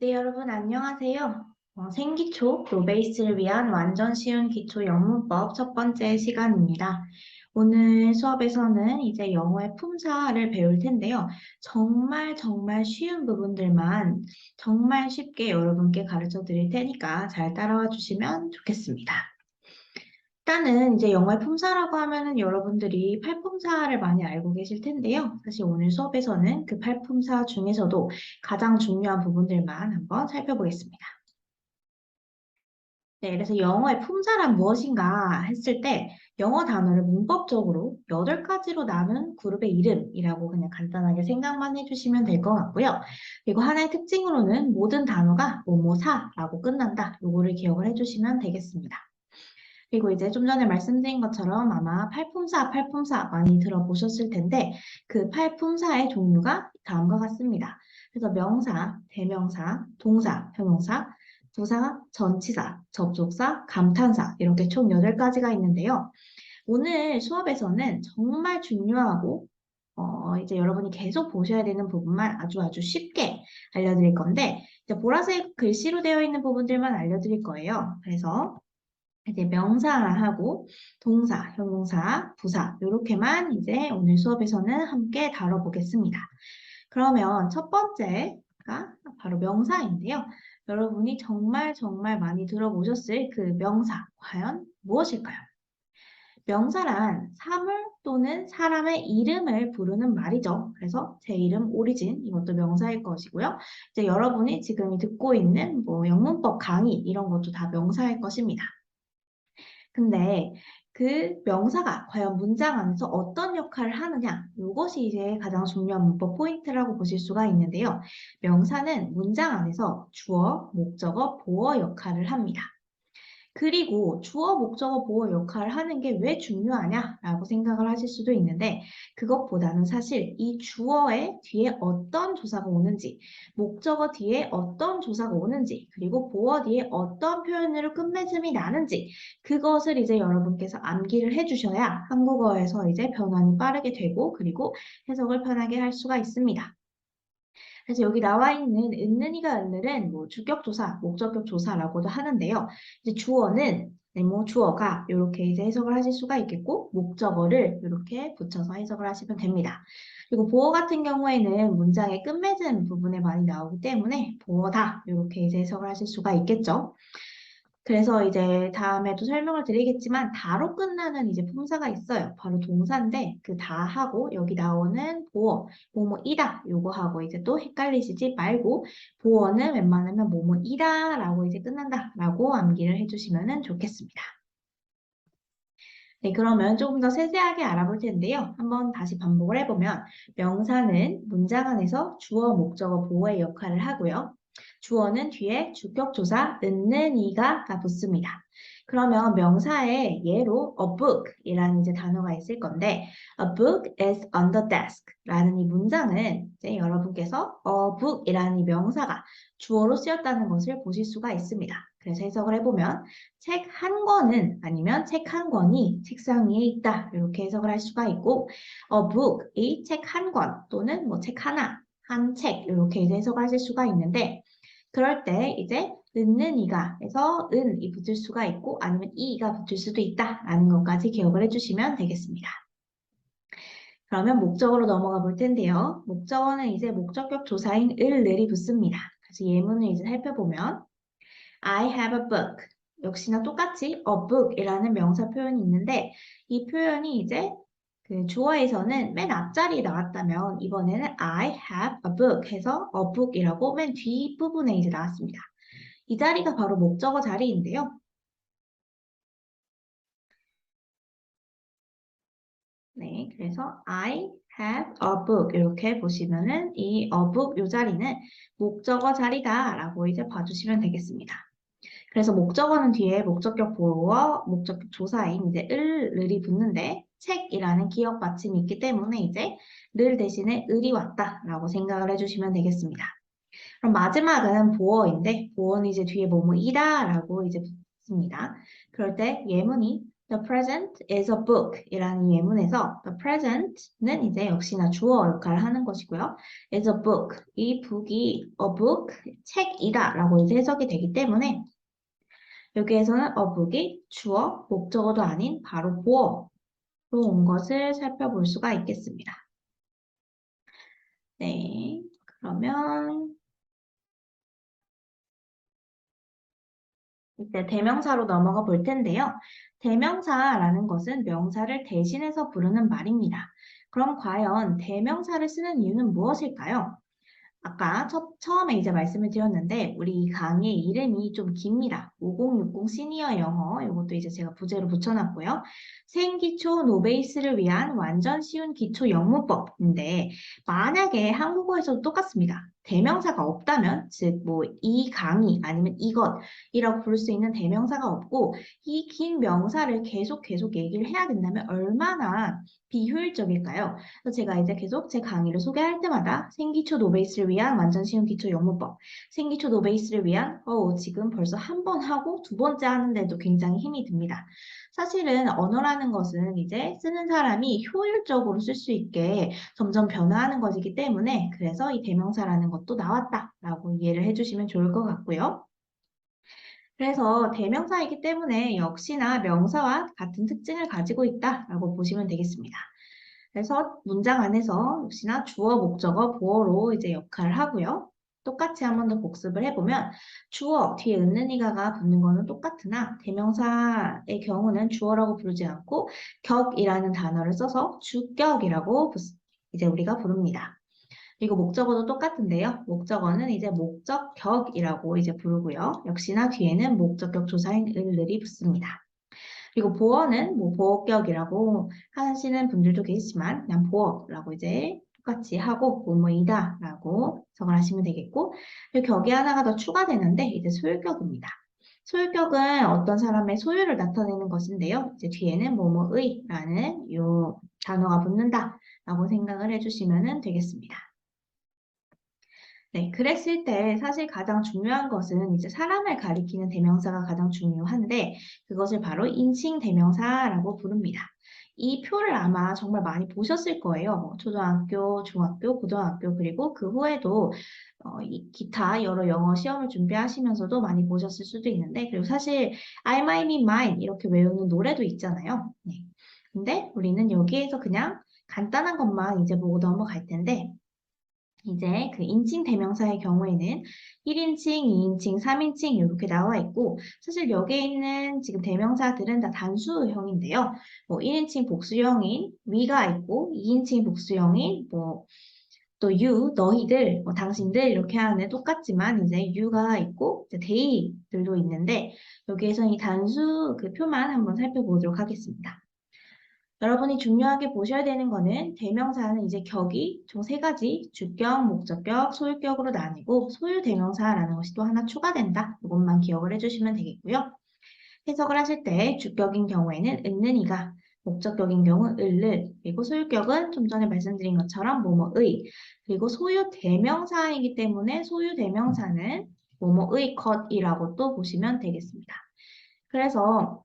네, 여러분 안녕하세요. 생기초, 노베이스를 위한 완전 쉬운 기초 영문법 첫 번째 시간입니다. 오늘 수업에서는 이제 영어의 품사를 배울 텐데요. 정말 정말 쉬운 부분들만 정말 쉽게 여러분께 가르쳐 드릴 테니까 잘 따라와 주시면 좋겠습니다. 일단은 이제 영어의 품사라고 하면은 여러분들이 팔품사를 많이 알고 계실 텐데요. 사실 오늘 수업에서는 그 팔품사 중에서도 가장 중요한 부분들만 한번 살펴보겠습니다. 네, 그래서 영어의 품사란 무엇인가 했을 때 영어 단어를 문법적으로 8가지로 나눈 그룹의 이름이라고 그냥 간단하게 생각만 해주시면 될 것 같고요. 그리고 하나의 특징으로는 모든 단어가 뭐뭐사라고 끝난다. 요거를 기억을 해주시면 되겠습니다. 그리고 이제 좀 전에 말씀드린 것처럼 아마 팔품사 많이 들어보셨을 텐데 그 팔품사의 종류가 다음과 같습니다. 그래서 명사, 대명사, 동사, 형용사, 부사, 전치사, 접속사, 감탄사 이렇게 총 8가지가 있는데요. 오늘 수업에서는 정말 중요하고 이제 여러분이 계속 보셔야 되는 부분만 아주 쉽게 알려드릴 건데 이제 보라색 글씨로 되어 있는 부분들만 알려드릴 거예요. 그래서 이제 명사하고 동사, 형용사, 부사 이렇게만 이제 오늘 수업에서는 함께 다뤄보겠습니다. 그러면 첫 번째가 바로 명사인데요. 여러분이 정말 정말 많이 들어보셨을 그 명사 과연 무엇일까요? 명사란 사물 또는 사람의 이름을 부르는 말이죠. 그래서 제 이름 오리진 이것도 명사일 것이고요. 이제 여러분이 지금 듣고 있는 뭐 영문법 강의 이런 것도 다 명사일 것입니다. 근데 그 명사가 과연 문장 안에서 어떤 역할을 하느냐, 이것이 이제 가장 중요한 문법 포인트라고 보실 수가 있는데요. 명사는 문장 안에서 주어, 목적어, 보어 역할을 합니다. 그리고 주어, 목적어, 보어 역할을 하는 게 왜 중요하냐라고 생각을 하실 수도 있는데 그것보다는 사실 이 주어의 뒤에 어떤 조사가 오는지 목적어 뒤에 어떤 조사가 오는지 그리고 보어 뒤에 어떤 표현으로 끝맺음이 나는지 그것을 이제 여러분께서 암기를 해주셔야 한국어에서 이제 변환이 빠르게 되고 그리고 해석을 편하게 할 수가 있습니다. 그래서 여기 나와 있는 은는이가 은늘은 뭐 주격조사, 목적격 조사라고도 하는데요. 이제 주어는 네, 뭐 주어가 이렇게 이제 해석을 하실 수가 있겠고 목적어를 이렇게 붙여서 해석을 하시면 됩니다. 그리고 보어 같은 경우에는 문장의 끝맺음 부분에 많이 나오기 때문에 보어다 이렇게 이제 해석을 하실 수가 있겠죠. 그래서 이제 다음에도 설명을 드리겠지만 다로 끝나는 이제 품사가 있어요. 바로 동사인데 그 다하고 여기 나오는 보어, 뭐뭐이다 요거하고 이제 또 헷갈리시지 말고 보어는 웬만하면 뭐뭐이다 라고 이제 끝난다 라고 암기를 해주시면 좋겠습니다. 네, 그러면 조금 더 세세하게 알아볼 텐데요. 한번 다시 반복을 해보면 명사는 문장 안에서 주어, 목적어, 보어의 역할을 하고요. 주어는 뒤에 주격조사 있는 이가 붙습니다. 그러면 명사의 예로 a book이라는 이제 단어가 있을 건데 a book is on the desk 라는 이 문장은 이제 여러분께서 a book이라는 이 명사가 주어로 쓰였다는 것을 보실 수가 있습니다. 그래서 해석을 해보면 책 한 권은 아니면 책 한 권이 책상 위에 있다 이렇게 해석을 할 수가 있고 a book 이 책 한 권 또는 뭐 책 하나 한 책 이렇게 이제 해석하실 수가 있는데 그럴 때 이제 있는 이가 해서 은이 붙을 수가 있고 아니면 이가 붙을 수도 있다라는 것까지 기억을 해주시면 되겠습니다. 그러면 목적어로 넘어가 볼 텐데요. 목적어는 이제 목적격 조사인 을이 붙습니다. 그래서 예문을 이제 살펴보면 I have a book. 역시나 똑같이 a book이라는 명사 표현이 있는데 이 표현이 이제 그 주어에서는 맨 앞자리에 나왔다면 이번에는 I have a book 해서 a book이라고 맨 뒷부분에 이제 나왔습니다. 이 자리가 바로 목적어 자리인데요. 네, 그래서 I have a book 이렇게 보시면은 이 a book 이 자리는 목적어 자리다라고 이제 봐주시면 되겠습니다. 그래서 목적어는 뒤에 목적격 보어, 목적격 조사인 이제 을이 붙는데 책이라는 기억 받침이 있기 때문에 이제 를 대신에 을이 왔다라고 생각을 해주시면 되겠습니다. 그럼 마지막은 보어인데 보어는 이제 뒤에 뭐뭐이다라고 이제 붙습니다. 그럴 때 예문이 The present is a book 이라는 예문에서 the present는 이제 역시나 주어 역할을 하는 것이고요. is a book. 이 book이 a book, 책이다 라고 이제 해석이 되기 때문에 여기에서는 a book이 주어, 목적어도 아닌 바로 보어로 온 것을 살펴볼 수가 있겠습니다. 네, 그러면 이제 대명사로 넘어가 볼 텐데요. 대명사라는 것은 명사를 대신해서 부르는 말입니다. 그럼 과연 대명사를 쓰는 이유는 무엇일까요? 아까 처음에 이제 말씀을 드렸는데 우리 강의 이름이 좀 깁니다. 5060 시니어 영어 이것도 이제 제가 부제로 붙여놨고요. 생기초 노베이스를 위한 완전 쉬운 기초 영문법인데 만약에 한국어에서도 똑같습니다. 대명사가 없다면 즉 뭐 이 강의 아니면 이것이라고 부를 수 있는 대명사가 없고 이 긴 명사를 계속 얘기를 해야 된다면 얼마나 비효율적일까요? 그래서 제가 이제 계속 제 강의를 소개할 때마다 생기초 노베이스를 위한 완전 쉬운 기초 영문법, 생기초 노베이스를 위한 지금 벌써 한 번 하고 두 번째 하는데도 굉장히 힘이 듭니다. 사실은 언어라는 것은 이제 쓰는 사람이 효율적으로 쓸 수 있게 점점 변화하는 것이기 때문에 그래서 이 대명사라는 것도 나왔다라고 이해를 해주시면 좋을 것 같고요. 그래서 대명사이기 때문에 역시나 명사와 같은 특징을 가지고 있다라고 보시면 되겠습니다. 그래서 문장 안에서 역시나 주어, 목적어, 보어로 이제 역할을 하고요. 똑같이 한 번 더 복습을 해보면 주어 뒤에 은는이가가 붙는 거는 똑같으나 대명사의 경우는 주어라고 부르지 않고 격이라는 단어를 써서 주격이라고 이제 우리가 부릅니다. 그리고 목적어도 똑같은데요. 목적어는 이제 목적격이라고 이제 부르고요. 역시나 뒤에는 목적격 조사인 을들이 붙습니다. 그리고 보어는 뭐 보어격이라고 하시는 분들도 계시지만 그냥 보어라고 이제 똑같이 하고 뭐뭐이다 라고 해석을 하시면 되겠고 그리고 격이 하나가 더 추가되는데 이제 소유격입니다. 소유격은 어떤 사람의 소유를 나타내는 것인데요. 이제 뒤에는 뭐뭐의라는 이 단어가 붙는다 라고 생각을 해주시면 되겠습니다. 네, 그랬을 때 사실 가장 중요한 것은 이제 사람을 가리키는 대명사가 가장 중요한데 그것을 바로 인칭 대명사라고 부릅니다. 이 표를 아마 정말 많이 보셨을 거예요. 뭐 초등학교, 중학교, 고등학교 그리고 그 후에도 이 기타 여러 영어 시험을 준비하시면서도 많이 보셨을 수도 있는데 그리고 사실 I, my, me, mine 이렇게 외우는 노래도 있잖아요. 네. 근데 우리는 여기에서 그냥 간단한 것만 이제 보고 넘어갈 텐데 이제 그 인칭 대명사의 경우에는 1인칭, 2인칭, 3인칭 이렇게 나와 있고 사실 여기에 있는 지금 대명사들은 다 단수형인데요. 뭐 1인칭 복수형인 we가 있고 2인칭 복수형인 뭐 또 you, 너희들, 뭐 당신들 이렇게 하는 똑같지만 이제 you가 있고 이제 they들도 있는데 여기에서 이 단수 그 표만 한번 살펴보도록 하겠습니다. 여러분이 중요하게 보셔야 되는 거는 대명사는 이제 격이 총 세 가지 주격, 목적격, 소유격으로 나뉘고 소유 대명사라는 것이 또 하나 추가된다. 이것만 기억을 해주시면 되겠고요. 해석을 하실 때 주격인 경우에는 은는이가, 목적격인 경우 을를, 그리고 소유격은 좀 전에 말씀드린 것처럼 뭐뭐의, 그리고 소유 대명사이기 때문에 소유 대명사는 뭐뭐의 것이라고 또 보시면 되겠습니다. 그래서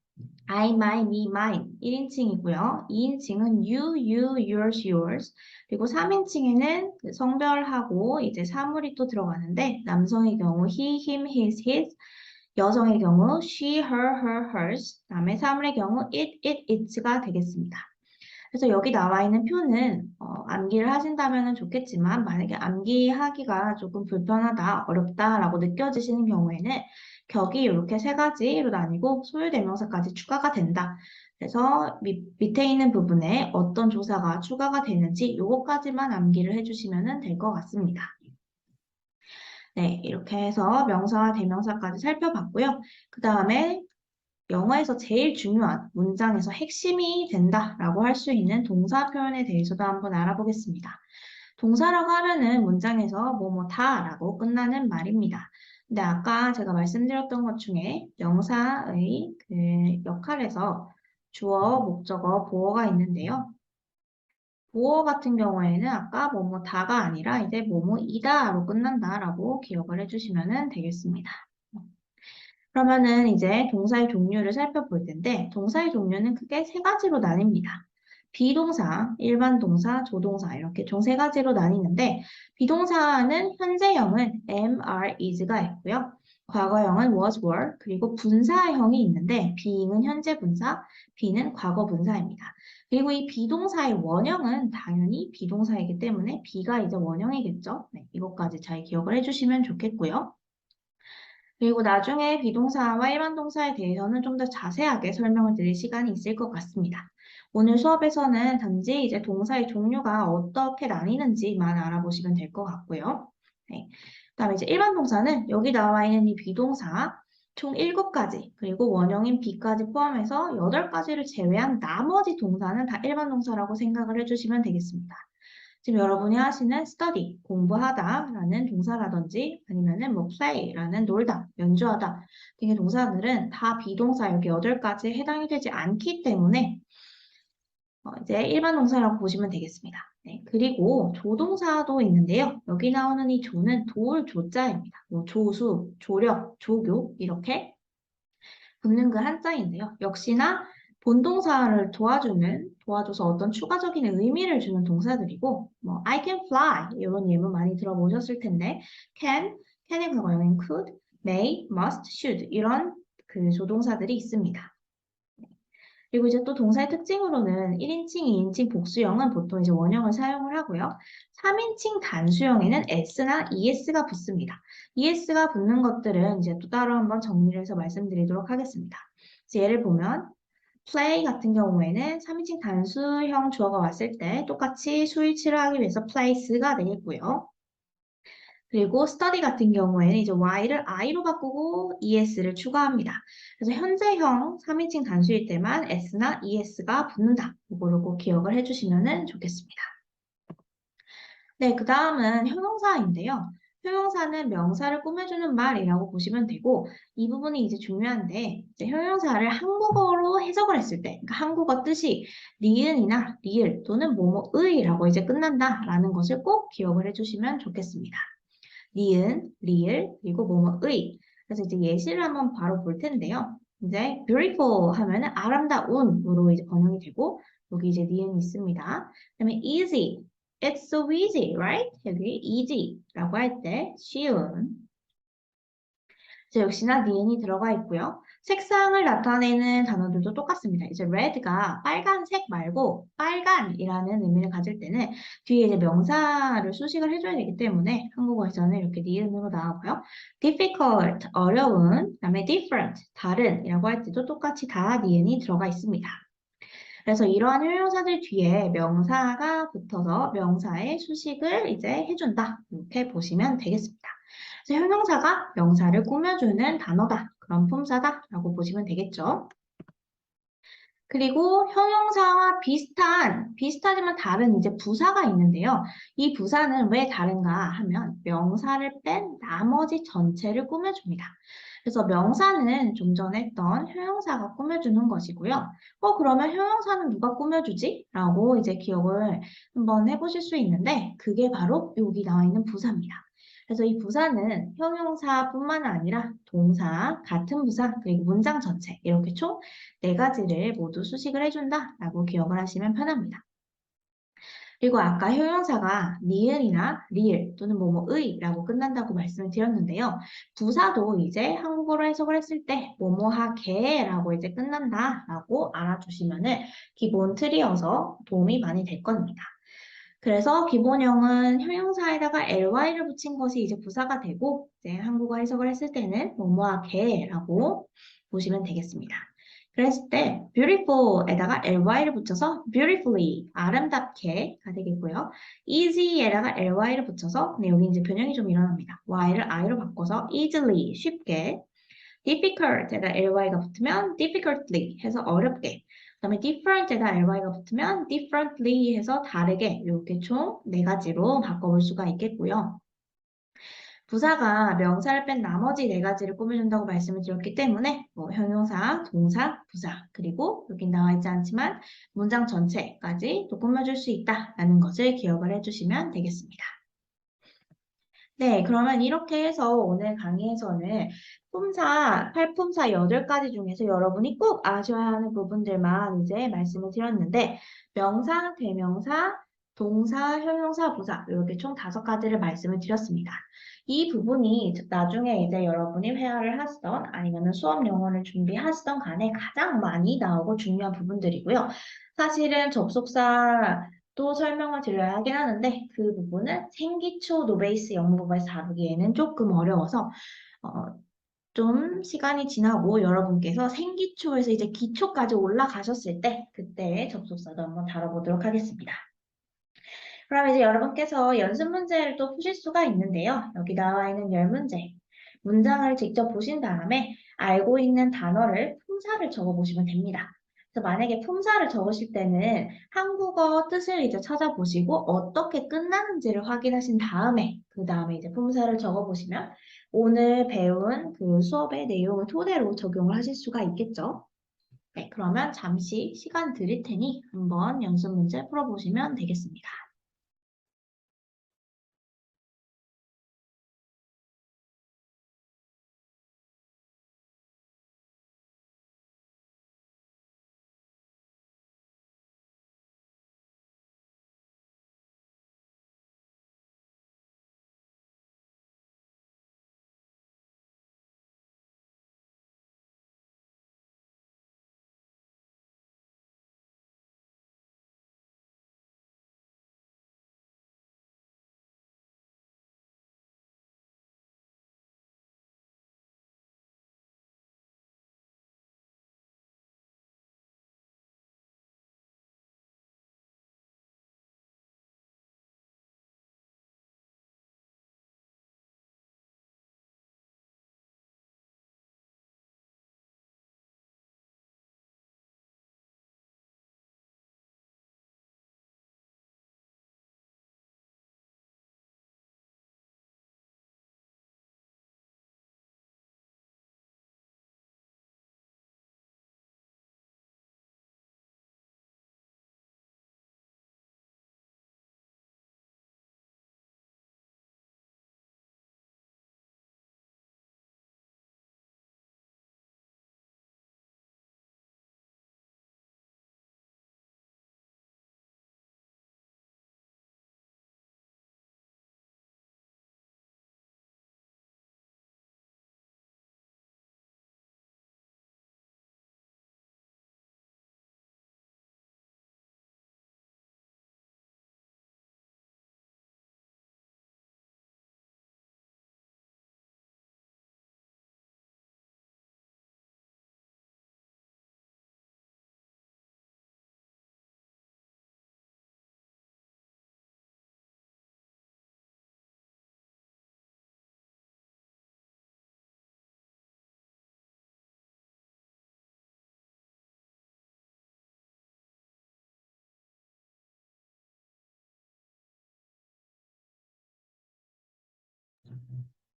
I, my, me, mine 1인칭이고요. 2인칭은 you, yours, yours. 그리고 3인칭에는 성별하고 이제 사물이 또 들어가는데 남성의 경우 he, him, his. 여성의 경우 she, hers. 그다음에 사물의 경우 its가 되겠습니다. 그래서 여기 나와 있는 표는 암기를 하신다면 좋겠지만 만약에 암기하기가 조금 불편하다, 어렵다라고 느껴지시는 경우에는 격이 이렇게 세 가지로 나뉘고 소유대명사까지 추가가 된다. 그래서 밑에 있는 부분에 어떤 조사가 추가가 되는지 이것까지만 암기를 해주시면 될 것 같습니다. 네, 이렇게 해서 명사와 대명사까지 살펴봤고요. 그 다음에 영어에서 제일 중요한 문장에서 핵심이 된다라고 할 수 있는 동사 표현에 대해서도 한번 알아보겠습니다. 동사라고 하면은 문장에서 다라고 끝나는 말입니다. 근데 아까 제가 말씀드렸던 것 중에 명사의 그 역할에서 주어, 목적어, 보어가 있는데요. 보어 같은 경우에는 아까 다가 아니라 이제 이다로 끝난다라고 기억을 해주시면 되겠습니다. 그러면은 이제 동사의 종류를 살펴볼 텐데, 동사의 종류는 크게 세 가지로 나뉩니다. 비동사, 일반 동사, 조동사 이렇게 총 세 가지로 나뉘는데, 비동사는 현재형은 am, are, is가 있고요. 과거형은 was, were, 그리고 분사형이 있는데, being은 현재 분사, be는 과거 분사입니다. 그리고 이 비동사의 원형은 당연히 비동사이기 때문에 be가 이제 원형이겠죠. 네, 이것까지 잘 기억을 해주시면 좋겠고요. 그리고 나중에 비동사와 일반 동사에 대해서는 좀 더 자세하게 설명을 드릴 시간이 있을 것 같습니다. 오늘 수업에서는 단지 이제 동사의 종류가 어떻게 나뉘는지만 알아보시면 될 것 같고요. 네. 그다음에 이제 일반 동사는 여기 나와 있는 이 비동사 총 7가지, 그리고 원형인 be까지 포함해서 8가지를 제외한 나머지 동사는 다 일반 동사라고 생각을 해주시면 되겠습니다. 지금 여러분이 하시는 study, 공부하다라는 동사라든지 아니면은 뭐 play라는 놀다, 연주하다 등의 동사들은 다 비동사 여기 8가지에 해당이 되지 않기 때문에 이제 일반 동사라고 보시면 되겠습니다. 네, 그리고 조동사도 있는데요. 여기 나오는 이 조는 돌 조자입니다. 뭐 조수, 조력, 조교 이렇게 붙는 그 한자인데요. 역시나 본동사를 도와줘서 어떤 추가적인 의미를 주는 동사들이고, 뭐, I can fly, 이런 예문 많이 들어보셨을 텐데, can의 과거형인 could, may, must, should, 이런 그 조동사들이 있습니다. 그리고 이제 또 동사의 특징으로는 1인칭, 2인칭 복수형은 보통 이제 원형을 사용을 하고요. 3인칭 단수형에는 s나 es가 붙습니다. es가 붙는 것들은 이제 또 따로 한번 정리를 해서 말씀드리도록 하겠습니다. 예를 보면 play 같은 경우에는 3인칭 단수형 주어가 왔을 때 똑같이 수일치를 하기 위해서 place가 되겠고요. 그리고 study 같은 경우에는 이제 y를 i로 바꾸고 es를 추가합니다. 그래서 현재형 3인칭 단수일 때만 s나 es가 붙는다. 이거를 꼭 기억을 해주시면 좋겠습니다. 네, 그 다음은 형용사인데요. 형용사는 명사를 꾸며주는 말이라고 보시면 되고, 이 부분이 이제 중요한데, 이제 형용사를 한국어로 해석을 했을 때, 그러니까 한국어 뜻이 니은이나 리을 또는 뭐뭐의라고 이제 끝난다라는 것을 꼭 기억을 해주시면 좋겠습니다. 니은, 리을, 그리고 뭐뭐의. 그래서 이제 예시를 한번 바로 볼 텐데요. 이제 beautiful 하면은 아름다운으로 이제 번역이 되고, 여기 이제 니은이 있습니다. 그다음에 easy, it's so easy, right? 여기 easy라고 할 때 쉬운. 이제 역시나 니은이 들어가 있고요. 색상을 나타내는 단어들도 똑같습니다. 이제 red가 빨간색 말고 빨간이라는 의미를 가질 때는 뒤에 이제 명사를 수식을 해줘야 되기 때문에 한국어에서는 이렇게 니은으로 나오고요. difficult, 어려운, 그다음에 different, 다른이라고 할 때도 똑같이 다 니은이 들어가 있습니다. 그래서 이러한 형용사들 뒤에 명사가 붙어서 명사의 수식을 이제 해준다. 이렇게 보시면 되겠습니다. 그래서 형용사가 명사를 꾸며주는 단어다. 그런 품사다라고 보시면 되겠죠. 그리고 형용사와 비슷하지만 다른 이제 부사가 있는데요. 이 부사는 왜 다른가 하면 명사를 뺀 나머지 전체를 꾸며줍니다. 그래서 명사는 좀 전에 했던 형용사가 꾸며주는 것이고요. 그러면 형용사는 누가 꾸며주지? 라고 이제 기억을 한번 해보실 수 있는데 그게 바로 여기 나와 있는 부사입니다. 그래서 이 부사는 형용사뿐만 아니라 동사, 같은 부사, 그리고 문장 전체 이렇게 총 4가지를 모두 수식을 해준다라고 기억을 하시면 편합니다. 그리고 아까 형용사가 니은이나 리을 또는 뭐뭐의라고 끝난다고 말씀을 드렸는데요. 부사도 이제 한국어로 해석을 했을 때 뭐뭐하게라고 이제 끝난다라고 알아주시면은 기본 틀이어서 도움이 많이 될 겁니다. 그래서 기본형은 형용사에다가 ly를 붙인 것이 이제 부사가 되고 이제 한국어 해석을 했을 때는 뭐뭐하게라고 보시면 되겠습니다. 그랬을 때 beautiful에다가 ly를 붙여서 beautifully 아름답게가 되겠고요. easy에다가 ly를 붙여서 근데 여기 이제 변형이 좀 일어납니다. y를 i로 바꿔서 easily 쉽게 difficult에다 ly가 붙으면 difficultly 해서 어렵게 그다음에 different에다 ly가 붙으면 differently 해서 다르게 이렇게 총 4가지로 바꿔볼 수가 있겠고요. 부사가 명사를 뺀 나머지 4가지를 꾸며준다고 말씀을 드렸기 때문에 뭐 형용사, 동사, 부사 그리고 여기 나와 있지 않지만 문장 전체까지 또 꾸며줄 수 있다라는 것을 기억을 해주시면 되겠습니다. 네, 그러면 이렇게 해서 오늘 강의에서는 품사, 팔품사 8가지 중에서 여러분이 꼭 아셔야 하는 부분들만 이제 말씀을 드렸는데, 명사, 대명사, 동사, 형용사, 부사, 이렇게 총 5가지를 말씀을 드렸습니다. 이 부분이 나중에 이제 여러분이 회화를 하시던 아니면 수업 영어를 준비하시던 간에 가장 많이 나오고 중요한 부분들이고요. 사실은 접속사 또 설명을 드려야 하긴 하는데 그 부분은 생기초 노베이스 영문법에서 다루기에는 조금 어려워서 어, 좀 시간이 지나고 여러분께서 생기초에서 이제 기초까지 올라가셨을 때 그때 접속사도 한번 다뤄보도록 하겠습니다. 그럼 이제 여러분께서 연습 문제를 또 푸실 수가 있는데요. 여기 나와 있는 10문제. 문장을 직접 보신 다음에 알고 있는 단어를 품사를 적어 보시면 됩니다. 그래서 만약에 품사를 적으실 때는 한국어 뜻을 이제 찾아보시고 어떻게 끝나는지를 확인하신 다음에 그 다음에 이제 품사를 적어 보시면 오늘 배운 그 수업의 내용을 토대로 적용을 하실 수가 있겠죠. 네, 그러면 잠시 시간 드릴 테니 한번 연습 문제 풀어보시면 되겠습니다.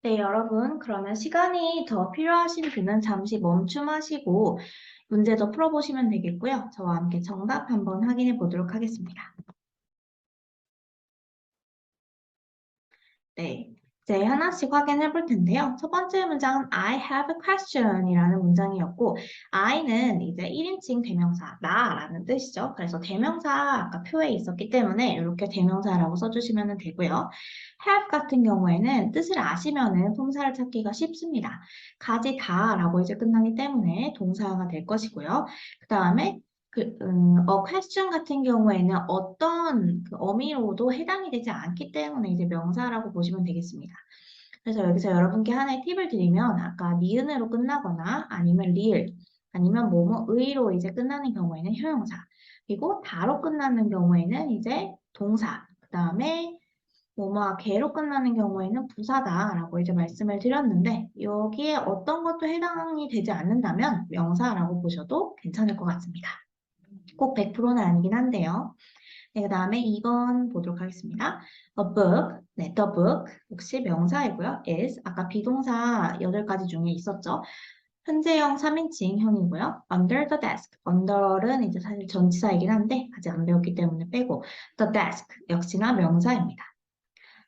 네, 여러분, 그러면 시간이 더 필요하신 분은 잠시 멈춤하시고 문제 더 풀어보시면 되겠고요. 저와 함께 정답 한번 확인해 보도록 하겠습니다. 네, 이제 하나씩 확인해 볼 텐데요. 첫 번째 문장은 I have a question 이라는 문장이었고 I는 이제 1인칭 대명사, 나라는 뜻이죠. 그래서 대명사 아까 표에 있었기 때문에 이렇게 대명사라고 써주시면 되고요. have 같은 경우에는 뜻을 아시면은 품사를 찾기가 쉽습니다. 가지다라고 이제 끝나기 때문에 동사가 될 것이고요. 그 다음에 question 같은 경우에는 어떤 그 어미로도 해당이 되지 않기 때문에 이제 명사라고 보시면 되겠습니다. 그래서 여기서 여러분께 하나의 팁을 드리면 아까 니은으로 끝나거나 아니면 리을 아니면 뭐뭐의로 이제 끝나는 경우에는 형용사 그리고 다로 끝나는 경우에는 이제 동사 그 다음에 뭐뭐 개로 끝나는 경우에는 부사다라고 이제 말씀을 드렸는데 여기에 어떤 것도 해당이 되지 않는다면 명사라고 보셔도 괜찮을 것 같습니다. 꼭 100%는 아니긴 한데요. 네, 그 다음에 2번 보도록 하겠습니다. A book, 네, the book 역시 명사이고요. is 아까 비동사 8가지 중에 있었죠. 현재형 3인칭형이고요. under the desk, under는 이제 사실 전치사이긴 한데 아직 안 배웠기 때문에 빼고 the desk 역시나 명사입니다.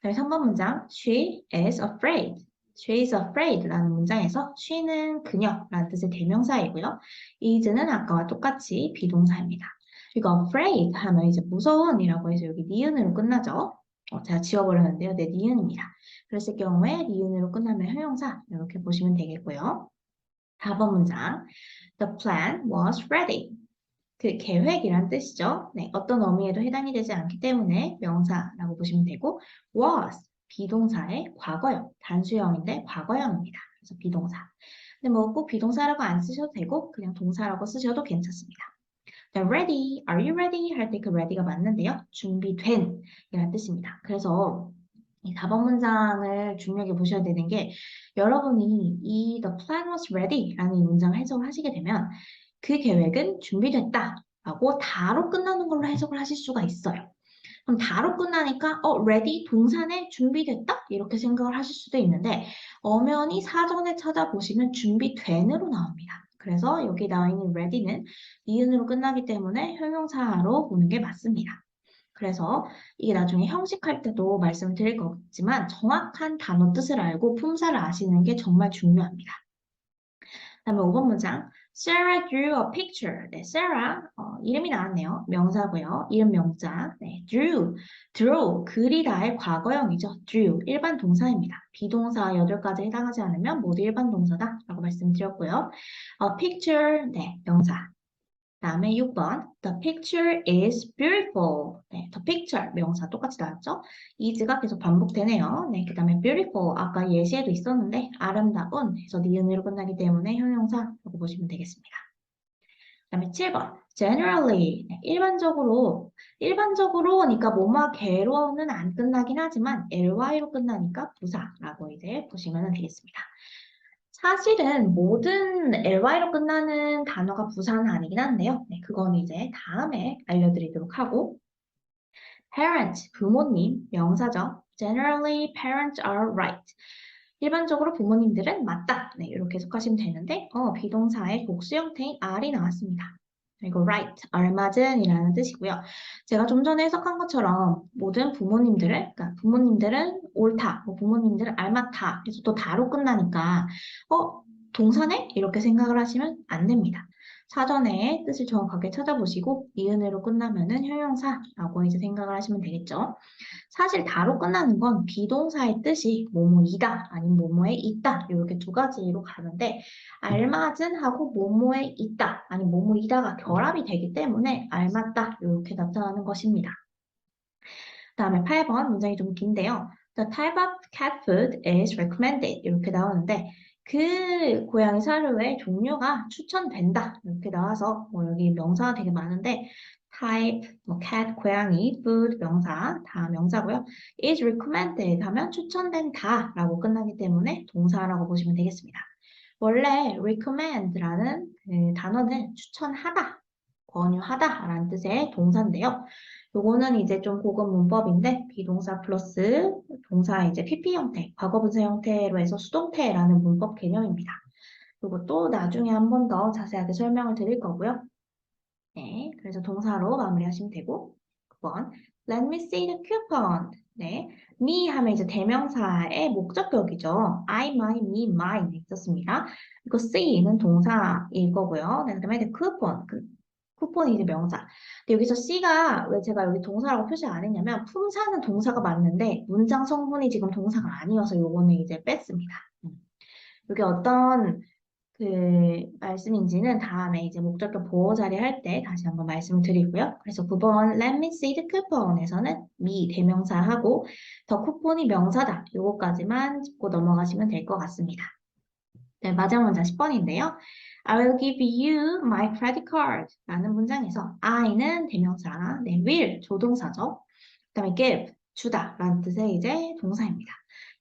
그다음에 3번 문장 She is afraid. She is afraid라는 문장에서 she는 그녀라는 뜻의 대명사이고요. is는 아까와 똑같이 비동사입니다. 그리고 afraid 하면 이제 무서운이라고 해서 여기 니은으로 끝나죠. 제가 지워버렸는데요. 네, 니은입니다. 그랬을 경우에 니은으로 끝나면 형용사 이렇게 보시면 되겠고요. 4번 문장 The plan was ready. 그 계획이란 뜻이죠. 네, 어떤 의미에도 해당이 되지 않기 때문에 명사라고 보시면 되고 was 비동사의 과거형, 단수형인데 과거형입니다. 그래서 비동사. 근데 뭐 꼭 비동사라고 안 쓰셔도 되고 그냥 동사라고 쓰셔도 괜찮습니다. ready, are you ready? 할 때 그 ready가 맞는데요. 준비된 이란 뜻입니다. 그래서 이 4번 문장을 중요하게 보셔야 되는 게 여러분이 이 the plan was ready 라는 이 문장을 해석을 하시게 되면 그 계획은 준비됐다 라고 다로 끝나는 걸로 해석을 하실 수가 있어요. 그럼 다로 끝나니까 ready 동사네 준비됐다 이렇게 생각을 하실 수도 있는데 엄연히 사전에 찾아보시면 준비된으로 나옵니다. 그래서 여기 나와 있는 ready는 니은으로 끝나기 때문에 형용사로 보는 게 맞습니다. 그래서 이게 나중에 형식할 때도 말씀을 드릴 거지만 정확한 단어 뜻을 알고 품사를 아시는 게 정말 중요합니다. 다음에 5번 문장. Sarah drew a picture. 네, Sarah 이름이 나왔네요. 명사고요. 이름 명사. 네, draw 그리다의 과거형이죠. drew 일반 동사입니다. 비동사 8가지 해당하지 않으면 모두 일반 동사다라고 말씀드렸고요. picture 네, 명사. 다음에 6번 The picture is beautiful. 네, the picture 명사 똑같이 나왔죠? is가 계속 반복되네요. 네, 그 다음에 beautiful 아까 예시에도 있었는데 아름다운 해서 니은으로 끝나기 때문에 형용사라고 보시면 되겠습니다. 그 다음에 7번 generally 네, 일반적으로니까 뭐뭐 괴로워는 안 끝나긴 하지만 ly로 끝나니까 부사라고 이제 보시면 되겠습니다. 사실은 모든 ly로 끝나는 단어가 부사는 아니긴 한데요. 네, 그건 이제 다음에 알려드리도록 하고 parent, 부모님, 명사죠. Generally, parents are right. 일반적으로 부모님들은 맞다. 네, 이렇게 해석하시면 되는데 비동사의 복수 형태인 are이 나왔습니다. 그리고 right, 알맞은이라는 뜻이고요. 제가 좀 전에 해석한 것처럼 모든 그러니까 부모님들은 옳다, 뭐 부모님들은 알맞다 해서 또 다로 끝나니까 동사네? 이렇게 생각을 하시면 안 됩니다. 사전에 뜻을 정확하게 찾아보시고 니은으로 끝나면은 형용사라고 이제 생각을 하시면 되겠죠. 사실 다로 끝나는 건 비동사의 뜻이 뭐뭐이다 아니면 뭐뭐에 있다 이렇게 두 가지로 가는데 알맞은 하고 뭐뭐에 있다 아니면 뭐뭐이다가 결합이 되기 때문에 알맞다 이렇게 나타나는 것입니다. 다음에 8번 문장이 좀 긴데요. The type of cat food is recommended 이렇게 나오는데 그 고양이 사료의 종류가 추천된다 이렇게 나와서 여기 명사가 되게 많은데 type, cat, 고양이, food, 명사, 다 명사고요. is recommended 하면 추천된다 라고 끝나기 때문에 동사라고 보시면 되겠습니다. 원래 recommend라는 그 단어는 추천하다, 권유하다라는 뜻의 동사인데요. 요거는 이제 좀 고급 문법인데 비동사 플러스 동사 이제 PP 형태, 과거분사 형태로 해서 수동태라는 문법 개념입니다. 그리고 또 나중에 한 번 더 자세하게 설명을 드릴 거고요. 네, 그래서 동사로 마무리하시면 되고 9번 Let me see the coupon. 네, me 하면 이제 대명사의 목적격이죠. I, my, me, mine 있었습니다. 이거 see는 동사일 거고요. 네, 그다음에 the coupon, 쿠폰이 이제 명사. 근데 여기서 C가 왜 제가 여기 동사라고 표시 안 했냐면 품사는 동사가 맞는데 문장 성분이 지금 동사가 아니어서 요거는 이제 뺐습니다. 이게 어떤 그 말씀인지는 다음에 이제 목적격 보호 자리 할 때 다시 한번 말씀을 드리고요. 그래서 9번 Let me see the coupon에서는 me 대명사하고 더 쿠폰이 명사다. 요거까지만 짚고 넘어가시면 될 것 같습니다. 네, 마지막 문장 10번인데요. I will give you my credit card 라는 문장에서 I는 대명사, 네, will 조동사죠. 그 다음에 give, 주다 라는 뜻의 이제 동사입니다.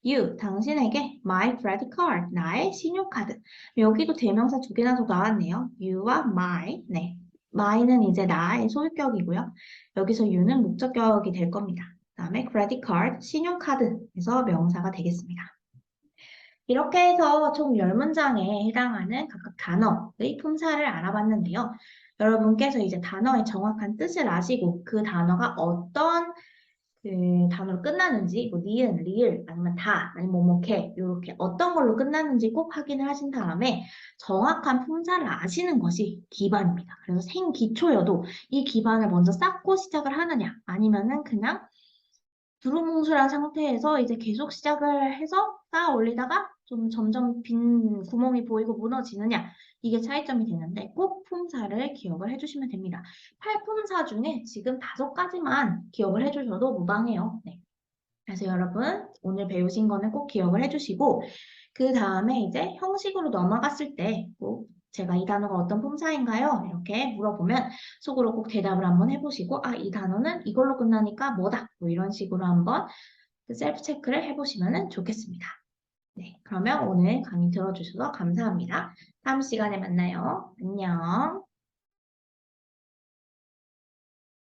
You, 당신에게 my credit card, 나의 신용카드. 여기도 대명사 두 개나 더 나왔네요. you와 my, 네. my는 이제 나의 소유격이고요. 여기서 you는 목적격이 될 겁니다. 그 다음에 credit card, 신용카드에서 명사가 되겠습니다. 이렇게 해서 총 10문장에 해당하는 각각 단어의 품사를 알아봤는데요. 여러분께서 이제 단어의 정확한 뜻을 아시고 그 단어가 어떤 그 단어로 끝나는지, 뭐 니은, 리을, 아니면 다, 아니면 뭐뭐게 이렇게 어떤 걸로 끝나는지 꼭 확인을 하신 다음에 정확한 품사를 아시는 것이 기반입니다. 그래서 생기초여도 이 기반을 먼저 쌓고 시작을 하느냐, 아니면은 그냥 두루뭉술한 상태에서 이제 계속 시작을 해서 쌓아 올리다가 좀 점점 빈 구멍이 보이고 무너지느냐, 이게 차이점이 되는데 꼭 품사를 기억을 해주시면 됩니다. 8품사 중에 지금 5가지만 기억을 해주셔도 무방해요. 네. 그래서 여러분 오늘 배우신 거는 꼭 기억을 해주시고 그 다음에 이제 형식으로 넘어갔을 때 꼭 제가 이 단어가 어떤 품사인가요? 이렇게 물어보면 속으로 꼭 대답을 한번 해보시고 아, 이 단어는 이걸로 끝나니까 뭐다? 뭐 이런 식으로 한번 그 셀프 체크를 해보시면 좋겠습니다. 네, 그러면 오늘 강의 들어주셔서 감사합니다. 다음 시간에 만나요. 안녕.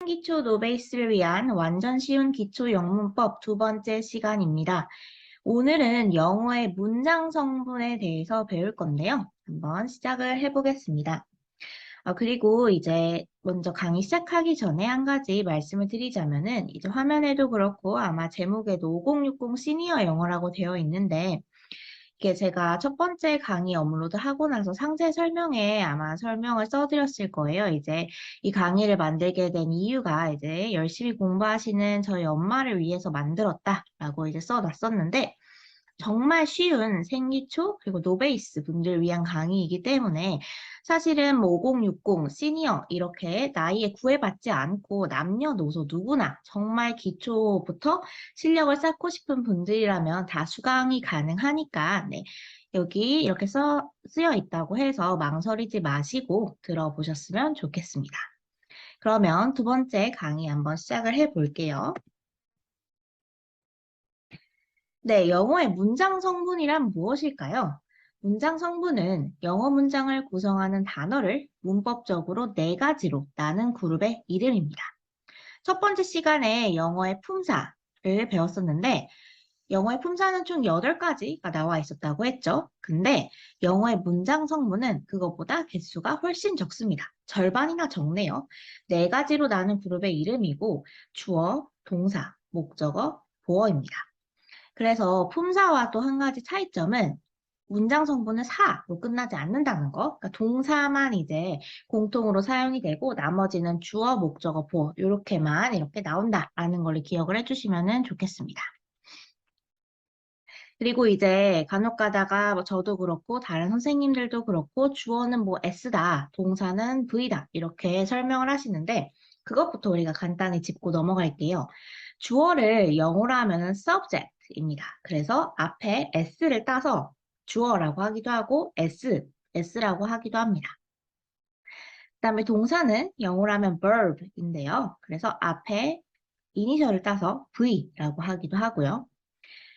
기초 노베이스를 위한 완전 쉬운 기초 영문법 2번째 시간입니다. 오늘은 영어의 문장 성분에 대해서 배울 건데요. 한번 시작을 해보겠습니다. 그리고 이제 먼저 강의 시작하기 전에 한 가지 말씀을 드리자면은 이제 화면에도 그렇고 아마 제목에도 5060 시니어 영어라고 되어 있는데 이게 제가 첫 번째 강의 업로드 하고 나서 상세 설명에 아마 설명을 써드렸을 거예요. 이제 이 강의를 만들게 된 이유가 이제 열심히 공부하시는 저희 엄마를 위해서 만들었다라고 이제 써놨었는데 정말 쉬운 생기초 그리고 노베이스 분들 위한 강의이기 때문에 사실은 뭐 5060 시니어 이렇게 나이에 구애받지 않고 남녀노소 누구나 정말 기초부터 실력을 쌓고 싶은 분들이라면 다 수강이 가능하니까 네, 여기 이렇게 쓰여 있다고 해서 망설이지 마시고 들어보셨으면 좋겠습니다. 그러면 2번째 강의 한번 시작을 해볼게요. 네, 영어의 문장 성분이란 무엇일까요? 문장 성분은 영어 문장을 구성하는 단어를 문법적으로 4가지로 나눈 그룹의 이름입니다. 첫 번째 시간에 영어의 품사를 배웠었는데 영어의 품사는 총 8가지가 나와 있었다고 했죠. 근데 영어의 문장 성분은 그것보다 개수가 훨씬 적습니다. 절반이나 적네요. 4가지로 나눈 그룹의 이름이고 주어, 동사, 목적어, 보어입니다. 그래서 품사와 또 한 가지 차이점은 문장 성분은 사로 끝나지 않는다는 거. 그러니까 동사만 이제 공통으로 사용이 되고 나머지는 주어, 목적어, 보어 이렇게만 이렇게 나온다라는 걸 기억을 해주시면 좋겠습니다. 그리고 이제 간혹 가다가 뭐 저도 그렇고 다른 선생님들도 그렇고 주어는 뭐 S다, 동사는 V다 이렇게 설명을 하시는데 그것부터 우리가 간단히 짚고 넘어갈게요. 주어를 영어로 하면은 subject입니다. 그래서 앞에 S를 따서 주어라고 하기도 하고 S라고 하기도 합니다. 그다음에 동사는 영어로 하면 verb인데요. 그래서 앞에 이니셜을 따서 V라고 하기도 하고요.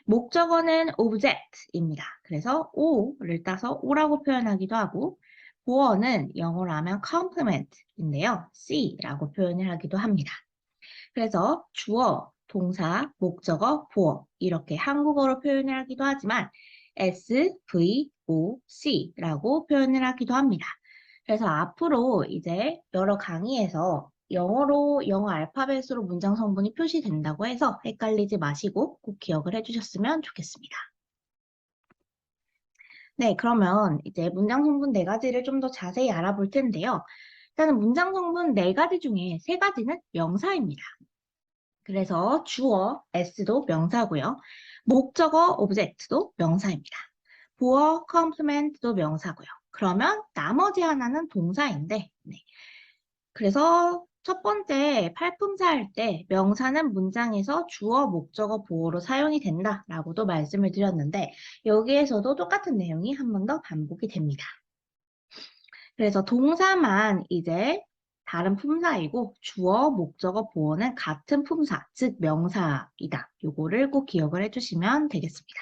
목적어는 object입니다. 그래서 O를 따서 O라고 표현하기도 하고 보어는 영어로 하면 complement인데요. C라고 표현을 하기도 합니다. 그래서 주어, 동사, 목적어, 보어 이렇게 한국어로 표현을 하기도 하지만 SVOC라고 표현을 하기도 합니다. 그래서 앞으로 이제 여러 강의에서 영어로 영어 알파벳으로 문장 성분이 표시된다고 해서 헷갈리지 마시고 꼭 기억을 해주셨으면 좋겠습니다. 네, 그러면 이제 문장 성분 4가지를 좀 더 자세히 알아볼 텐데요. 일단은 문장 성분 4가지 중에 3가지는 명사입니다. 그래서 주어, S도 명사고요. 목적어, object도 명사입니다. 보어, complement도 명사고요. 그러면 나머지 하나는 동사인데, 네. 그래서 첫 번째 팔품사 할 때 명사는 문장에서 주어, 목적어, 보어로 사용이 된다라고도 말씀을 드렸는데 여기에서도 똑같은 내용이 한 번 더 반복이 됩니다. 그래서 동사만 이제 다른 품사이고 주어, 목적어, 보어는 같은 품사, 즉 명사이다. 요거를 꼭 기억을 해주시면 되겠습니다.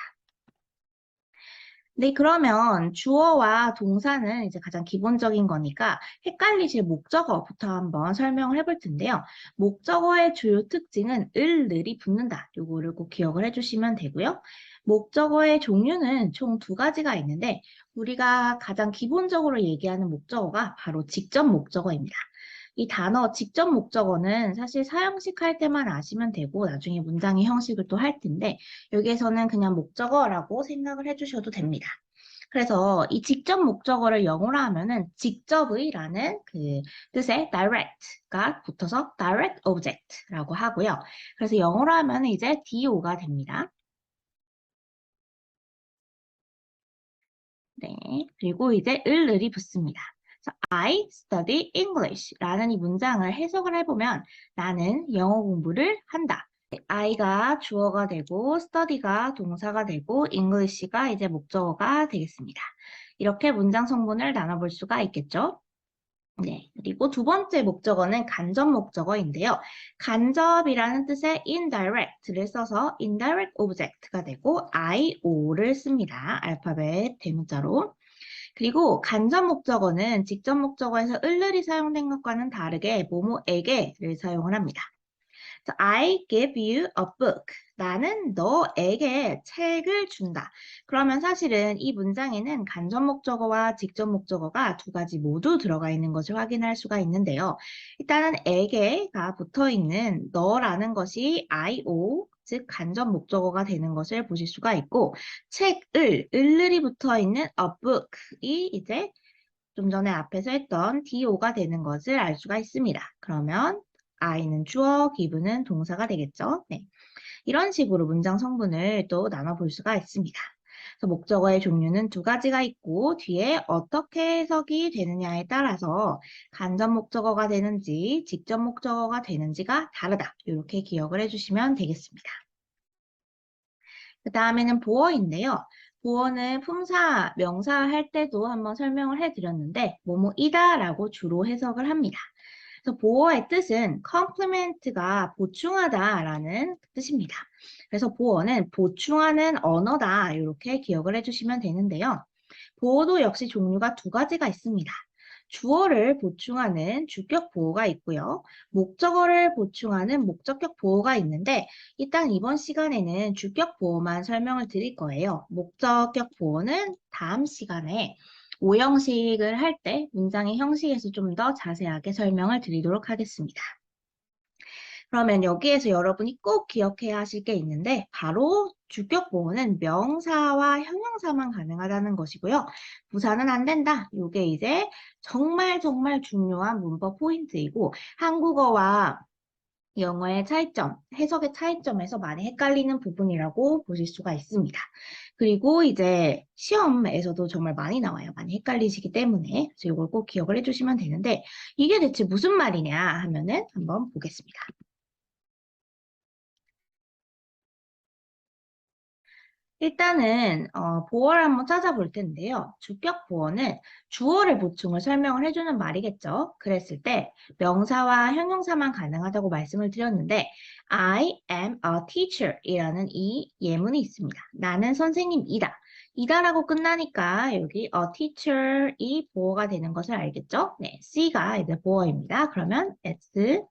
네, 그러면 주어와 동사는 이제 가장 기본적인 거니까 헷갈리실 목적어부터 한번 설명을 해볼 텐데요. 목적어의 주요 특징은 을, 늘이 붙는다. 요거를 꼭 기억을 해주시면 되고요. 목적어의 종류는 총 2가지가 있는데 우리가 가장 기본적으로 얘기하는 목적어가 바로 직접 목적어입니다. 이 단어 직접 목적어는 사실 사형식 할 때만 아시면 되고 나중에 문장의 형식을 또 할 텐데 여기에서는 그냥 목적어라고 생각을 해주셔도 됩니다. 그래서 이 직접 목적어를 영어로 하면은 직접의라는 그 뜻의 direct가 붙어서 direct object라고 하고요. 그래서 영어로 하면 이제 DO가 됩니다. 네. 그리고 이제 을이 붙습니다. 그래서 I study English라는 이 문장을 해석을 해보면 나는 영어 공부를 한다. I가 주어가 되고 study가 동사가 되고 English가 이제 목적어가 되겠습니다. 이렇게 문장 성분을 나눠볼 수가 있겠죠. 네, 그리고 두 번째 목적어는 간접 목적어인데요. 간접이라는 뜻의 indirect를 써서 indirect object가 되고 IO를 씁니다. 알파벳 대문자로. 그리고 간접 목적어는 직접 목적어에서 을을이 사용된 것과는 다르게 뭐뭐에게를 사용을 합니다. So, I give you a book. 나는 너에게 책을 준다. 그러면 사실은 이 문장에는 간접 목적어와 직접 목적어가 두 가지 모두 들어가 있는 것을 확인할 수가 있는데요. 일단은 에게가 붙어 있는 너라는 것이 IO, 즉 간접 목적어가 되는 것을 보실 수가 있고 을이 붙어 있는 a book이 이제 좀 전에 앞에서 했던 DO가 되는 것을 알 수가 있습니다. 그러면 I는 주어, give는 동사가 되겠죠. 네. 이런 식으로 문장 성분을 또 나눠볼 수가 있습니다. 그래서 목적어의 종류는 두 가지가 있고 뒤에 어떻게 해석이 되느냐에 따라서 간접 목적어가 되는지 직접 목적어가 되는지가 다르다. 이렇게 기억을 해주시면 되겠습니다. 그 다음에는 보어인데요. 보어는 품사, 명사 할 때도 한번 설명을 해드렸는데 뭐뭐이다라고 주로 해석을 합니다. 그래서 보어의 뜻은 complement가 보충하다라는 뜻입니다. 그래서 보어는 보충하는 언어다 이렇게 기억을 해주시면 되는데요. 보어도 역시 종류가 두 가지가 있습니다. 주어를 보충하는 주격 보어가 있고요. 목적어를 보충하는 목적격 보어가 있는데 일단 이번 시간에는 주격 보어만 설명을 드릴 거예요. 목적격 보어는 다음 시간에 오형식을 할 때 문장의 형식에서 좀 더 자세하게 설명을 드리도록 하겠습니다. 그러면 여기에서 여러분이 꼭 기억해야 하실 게 있는데 바로 주격 보호는 명사와 형용사만 가능하다는 것이고요. 부사는 안 된다. 이게 이제 정말 정말 중요한 문법 포인트이고 한국어와 영어의 차이점, 해석의 차이점에서 많이 헷갈리는 부분이라고 보실 수가 있습니다. 그리고 이제 시험에서도 정말 많이 나와요. 많이 헷갈리시기 때문에. 그래서 이걸 꼭 기억을 해주시면 되는데 이게 대체 무슨 말이냐 하면은 한번 보겠습니다. 일단은 보어를 한번 찾아볼 텐데요. 주격 보어는 주어를 보충을 설명을 해주는 말이겠죠. 그랬을 때 명사와 형용사만 가능하다고 말씀을 드렸는데 I am a teacher 이라는 이 예문이 있습니다. 나는 선생님이다. 이다라고 끝나니까 여기 a teacher 이 보어가 되는 것을 알겠죠? 네, C가 이제 보어입니다. 그러면 S,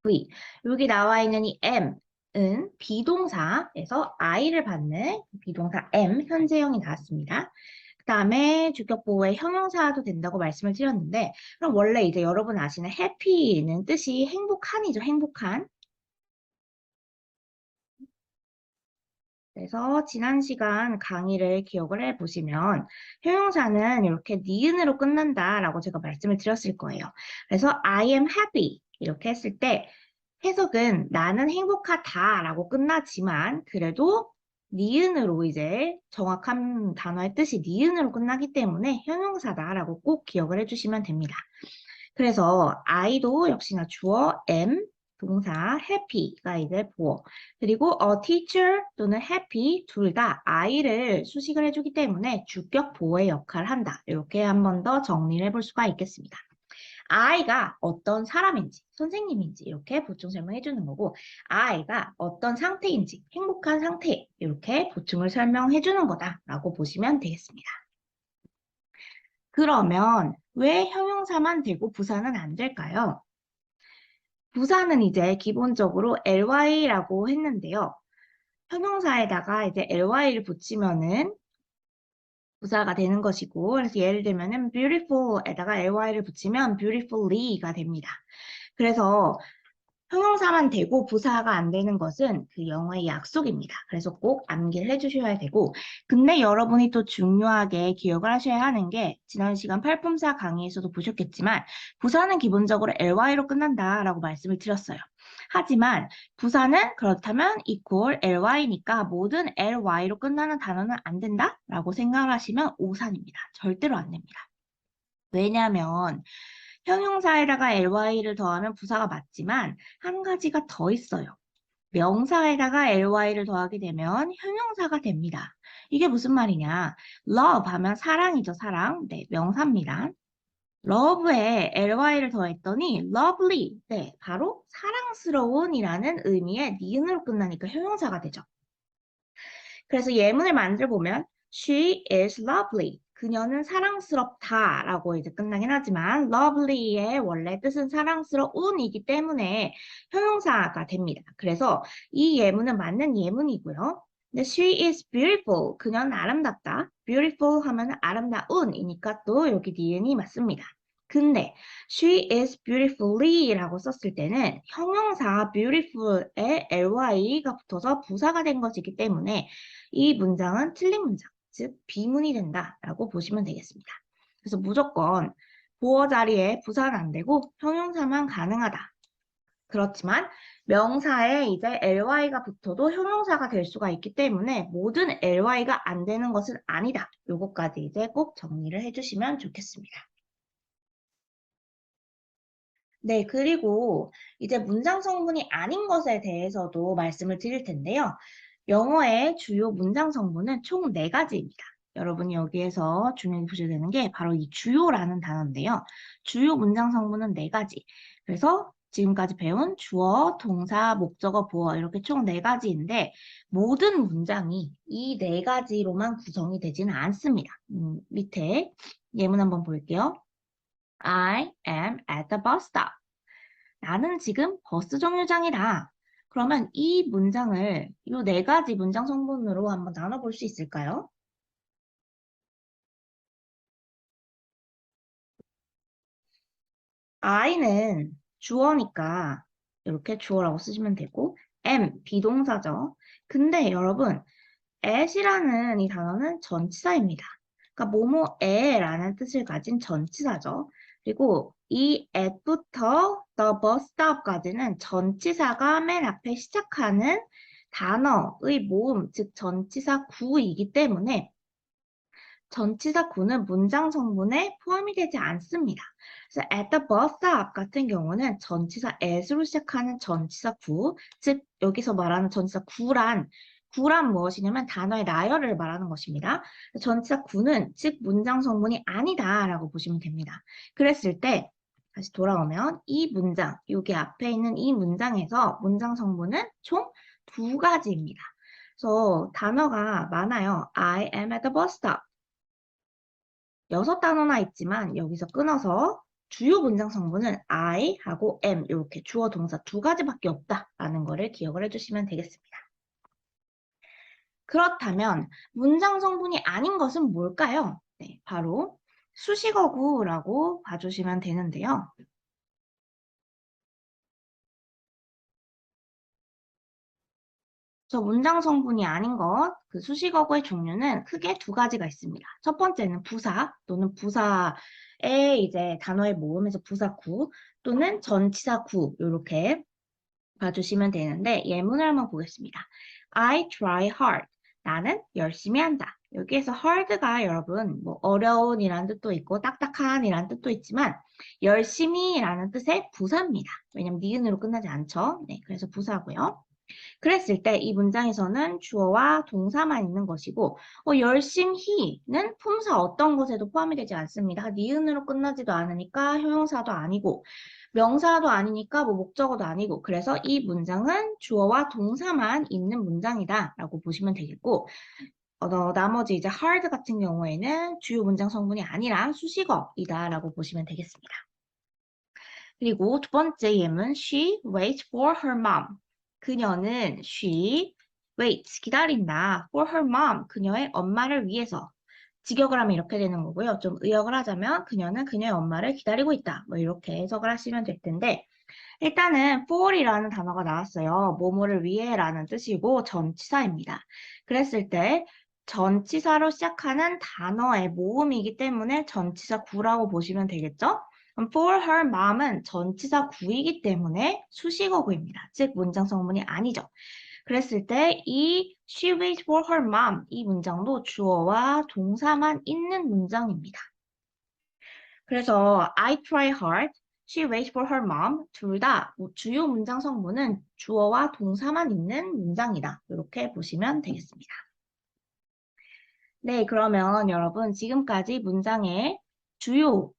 V. 여기 나와 있는 이 am 은 비동사에서 I를 받는 비동사 am 현재형이 나왔습니다. 그 다음에 주격보호의 형용사도 된다고 말씀을 드렸는데 그럼 원래 이제 여러분 아시는 happy는 뜻이 행복한이죠. 행복한. 그래서 지난 시간 강의를 기억을 해보시면 형용사는 이렇게 니은으로 끝난다라고 제가 말씀을 드렸을 거예요. 그래서 I am happy 이렇게 했을 때 해석은 나는 행복하다라고 끝나지만 그래도 니은으로 이제 정확한 단어의 뜻이 니은으로 끝나기 때문에 형용사다라고 꼭 기억을 해주시면 됩니다. 그래서 I도 역시나 주어 am, 동사 happy가 이제 보어. 그리고 a teacher 또는 happy 둘 다 I를 수식을 해주기 때문에 주격 보어의 역할을 한다. 이렇게 한 번 더 정리를 해볼 수가 있겠습니다. I가 어떤 사람인지, 선생님인지 이렇게 보충 설명해 주는 거고 I가 어떤 상태인지, 행복한 상태 이렇게 보충을 설명해 주는 거다라고 보시면 되겠습니다. 그러면 왜 형용사만 되고 부사는 안 될까요? 부사는 이제 기본적으로 ly라고 했는데요. 형용사에다가 이제 ly를 붙이면은 부사가 되는 것이고 그래서 예를 들면은 beautiful에다가 ly를 붙이면 beautifully가 됩니다. 그래서 형용사만 되고 부사가 안 되는 것은 그 영어의 약속입니다. 그래서 꼭 암기를 해주셔야 되고, 근데 여러분이 또 중요하게 기억을 하셔야 하는 게 지난 시간 팔품사 강의에서도 보셨겠지만 부사는 기본적으로 ly로 끝난다라고 말씀을 드렸어요. 하지만 부사는 그렇다면 equal ly니까 모든 ly로 끝나는 단어는 안 된다라고 생각을 하시면 오산입니다. 절대로 안 됩니다. 왜냐하면 형용사에다가 ly를 더하면 부사가 맞지만 한 가지가 더 있어요. 명사에다가 ly를 더하게 되면 형용사가 됩니다. 이게 무슨 말이냐? love 하면 사랑이죠, 사랑. 네, 명사입니다. love에 ly를 더했더니 lovely, 네, 바로 사랑스러운이라는 의미의 니은으로 끝나니까 형용사가 되죠. 그래서 예문을 만들어 보면 She is lovely. 그녀는 사랑스럽다라고 이제 끝나긴 하지만 lovely의 원래 뜻은 사랑스러운이기 때문에 형용사가 됩니다. 그래서 이 예문은 맞는 예문이고요. 근데 she is beautiful. 그녀는 아름답다. beautiful 하면 아름다운이니까 또 여기 니은이 맞습니다. 근데 she is beautifully라고 썼을 때는 형용사 beautiful에 ly가 붙어서 부사가 된 것이기 때문에 이 문장은 틀린 문장, 즉 비문이 된다라고 보시면 되겠습니다. 그래서 무조건 보어 자리에 부사는 안 되고 형용사만 가능하다. 그렇지만 명사에 이제 ly가 붙어도 형용사가 될 수가 있기 때문에 모든 ly가 안 되는 것은 아니다. 요것까지 이제 꼭 정리를 해주시면 좋겠습니다. 네, 그리고 이제 문장 성분이 아닌 것에 대해서도 말씀을 드릴 텐데요. 영어의 주요 문장 성분은 총 4가지입니다. 여러분이 여기에서 중요히 보셔야 되는 게 바로 이 주요라는 단어인데요. 주요 문장 성분은 4가지. 그래서 지금까지 배운 주어, 동사, 목적어, 보어 이렇게 총 4가지인데 모든 문장이 이 4가지로만 구성이 되지는 않습니다. 밑에 예문 한번 볼게요. I am at the bus stop. 나는 지금 버스 정류장이다. 그러면 이 문장을 이 4가지 문장 성분으로 한번 나눠볼 수 있을까요? I는 주어니까 이렇게 주어라고 쓰시면 되고 am 비동사죠. 근데 여러분 at이라는 이 단어는 전치사입니다. 그러니까 뭐뭐에라는 뜻을 가진 전치사죠. 그리고 이 at부터 the bus stop까지는 전치사가 맨 앞에 시작하는 단어의 모음, 즉 전치사 구이기 때문에 전치사 구는 문장 성분에 포함이 되지 않습니다. 그래서 at the bus stop 같은 경우는 전치사 at으로 시작하는 전치사 구, 즉 여기서 말하는 전치사 구란 무엇이냐면 단어의 나열을 말하는 것입니다. 전치사 구는 즉 문장 성분이 아니다라고 보시면 됩니다. 그랬을 때 다시 돌아오면 이 문장, 여기 앞에 있는 이 문장에서 문장 성분은 총 2가지입니다. 그래서 단어가 많아요. I am at the bus stop. 6단어나 있지만 여기서 끊어서 주요 문장 성분은 I 하고 am 이렇게 주어 동사 2가지밖에 없다라는 거를 기억을 해주시면 되겠습니다. 그렇다면 문장 성분이 아닌 것은 뭘까요? 네, 바로 수식어구라고 봐주시면 되는데요. 저 문장 성분이 아닌 것, 그 수식어구의 종류는 크게 2가지가 있습니다. 첫 번째는 부사 또는 부사의 이제 단어의 모음에서 부사구 또는 전치사구 이렇게 봐주시면 되는데 예문을 한번 보겠습니다. I try hard. 나는 열심히 한다. 여기에서 hard가 여러분 뭐 어려운이라는 뜻도 있고 딱딱한이라는 뜻도 있지만 열심히라는 뜻의 부사입니다. 왜냐면 니은으로 끝나지 않죠. 네, 그래서 부사고요. 그랬을 때 이 문장에서는 주어와 동사만 있는 것이고 열심히는 품사 어떤 것에도 포함이 되지 않습니다. 니은으로 끝나지도 않으니까 형용사도 아니고 명사도 아니니까 뭐 목적어도 아니고 그래서 이 문장은 주어와 동사만 있는 문장이다 라고 보시면 되겠고 나머지 이제 hard 같은 경우에는 주요 문장 성분이 아니라 수식어이다 라고 보시면 되겠습니다. 그리고 2번째 예문 she waits for her mom. 그녀는 she waits 기다린다 for her mom 그녀의 엄마를 위해서 직역을 하면 이렇게 되는 거고요. 좀 의역을 하자면 그녀는 그녀의 엄마를 기다리고 있다. 뭐 이렇게 해석을 하시면 될 텐데 일단은 for이라는 단어가 나왔어요. 뭐뭐를 위해라는 뜻이고 전치사입니다. 그랬을 때 전치사로 시작하는 단어의 모음이기 때문에 전치사 구라고 보시면 되겠죠? 그럼 for her mom은 전치사 구이기 때문에 수식어구입니다. 즉 문장 성분이 아니죠. 그랬을 때 이 she waits for her mom 이 문장도 주어와 동사만 있는 문장입니다. 그래서 I try hard, she waits for her mom 둘 다 주요 문장 성분은 주어와 동사만 있는 문장이다. 이렇게 보시면 되겠습니다. 네, 그러면 여러분 지금까지 문장의 주요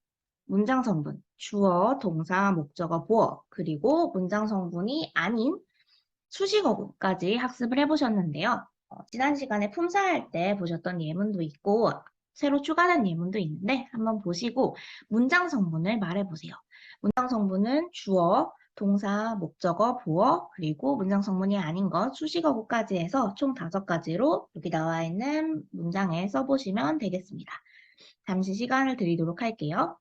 문장 성분, 주어, 동사, 목적어, 보어, 그리고 문장 성분이 아닌 수식어구까지 학습을 해보셨는데요. 지난 시간에 품사할 때 보셨던 예문도 있고 새로 추가된 예문도 있는데 한번 보시고 문장 성분을 말해보세요. 문장 성분은 주어, 동사, 목적어, 보어, 그리고 문장 성분이 아닌 것 수식어구까지 해서 총 5가지로 여기 나와 있는 문장에 써보시면 되겠습니다. 잠시 시간을 드리도록 할게요.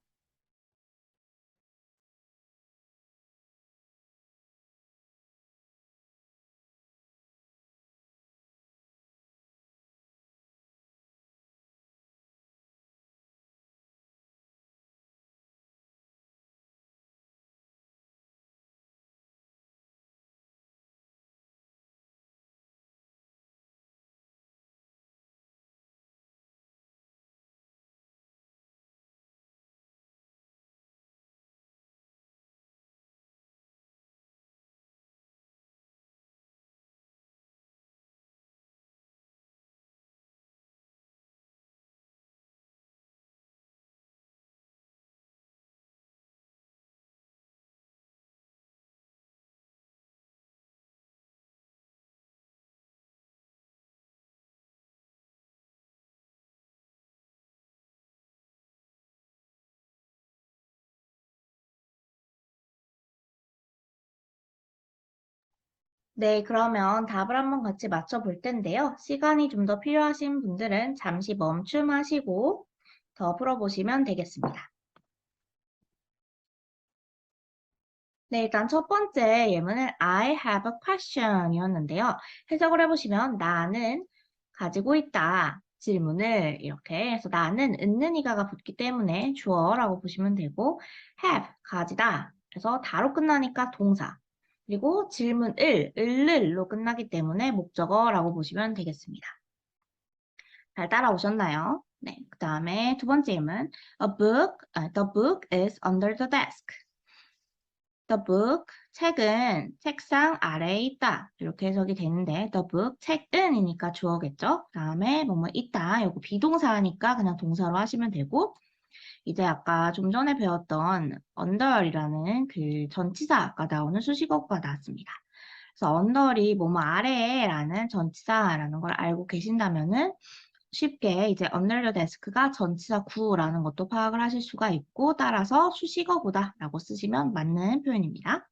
네, 그러면 답을 한번 같이 맞춰볼 텐데요. 시간이 좀 더 필요하신 분들은 잠시 멈춤하시고 더 풀어보시면 되겠습니다. 네, 일단 첫 번째 예문은 I have a question 이었는데요. 해석을 해보시면 나는 가지고 있다. 질문을 이렇게 해서 나는 있는이가가 붙기 때문에 주어라고 보시면 되고 have, 가지다. 그래서 다로 끝나니까 동사. 그리고 질문을, 을로 끝나기 때문에 목적어라고 보시면 되겠습니다. 잘 따라오셨나요? 네, 그 다음에 두 번째 예문 the book is under the desk. The book, 책은 책상 아래에 있다. 이렇게 해석이 되는데 the book, 책은이니까 주어겠죠? 그 다음에 뭐뭐 있다. 요거 비동사니까 그냥 동사로 하시면 되고 이제 아까 좀 전에 배웠던 under이라는 그 전치사가 나오는 수식어가 나왔습니다. 그래서 under이 뭐뭐 아래에라는 전치사라는 걸 알고 계신다면은 쉽게 이제 under the desk가 전치사 구라는 것도 파악을 하실 수가 있고 따라서 수식어구다라고 쓰시면 맞는 표현입니다.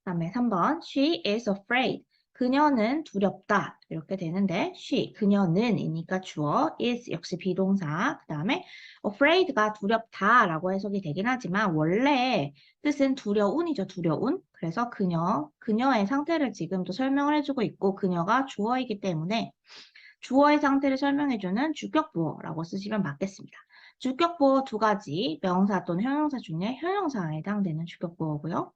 그다음에 3번 she is afraid. 그녀는 두렵다. 이렇게 되는데 she, 그녀는이니까 주어, is 역시 비동사. 그다음에 afraid가 두렵다라고 해석이 되긴 하지만 원래 뜻은 두려운이죠. 두려운. 그래서 그녀의 상태를 지금도 설명을 해주고 있고 그녀가 주어이기 때문에 주어의 상태를 설명해주는 주격보어라고 쓰시면 맞겠습니다. 주격보어 2가지, 명사 또는 형용사 중에 형용사에 해당되는 주격보어고요.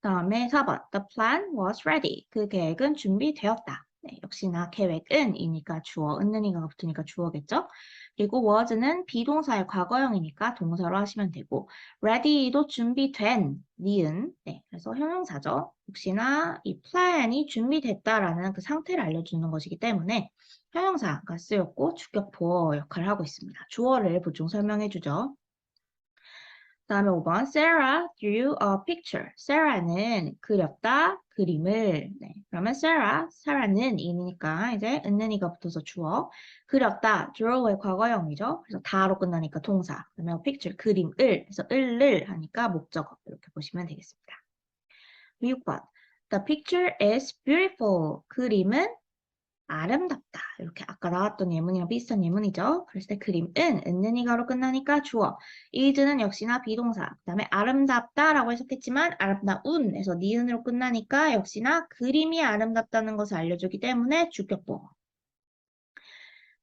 다음에 4번, the plan was ready. 그 계획은 준비되었다. 네, 역시나 계획은이니까 주어, 은는이가 붙으니까 주어겠죠? 그리고 was는 비동사의 과거형이니까 동사로 하시면 되고 ready도 준비된, 니은. 네, 그래서 형용사죠. 혹시나 이 plan이 준비됐다라는 그 상태를 알려주는 것이기 때문에 형용사가 쓰였고 주격 보어 역할을 하고 있습니다. 주어를 보충 설명해주죠. 다음에 5번 Sarah drew a picture. Sarah는 그렸다 그림을. 네, 그러면 Sarah는 이니까 이제 은는이가 붙어서 주어. 그렸다 draw의 과거형이죠. 그래서 다로 끝나니까 동사. 그러면 picture 그림을 그래서 을을 하니까 목적어 이렇게 보시면 되겠습니다. 6번 The picture is beautiful. 그림은 아름답다. 이렇게 아까 나왔던 예문이랑 비슷한 예문이죠. 그랬을 때 그림은 은는이가로 끝나니까 주어. is는 역시나 비동사. 그 다음에 아름답다라고 해석했지만 아름다운에서 니은으로 끝나니까 역시나 그림이 아름답다는 것을 알려주기 때문에 주격보. 그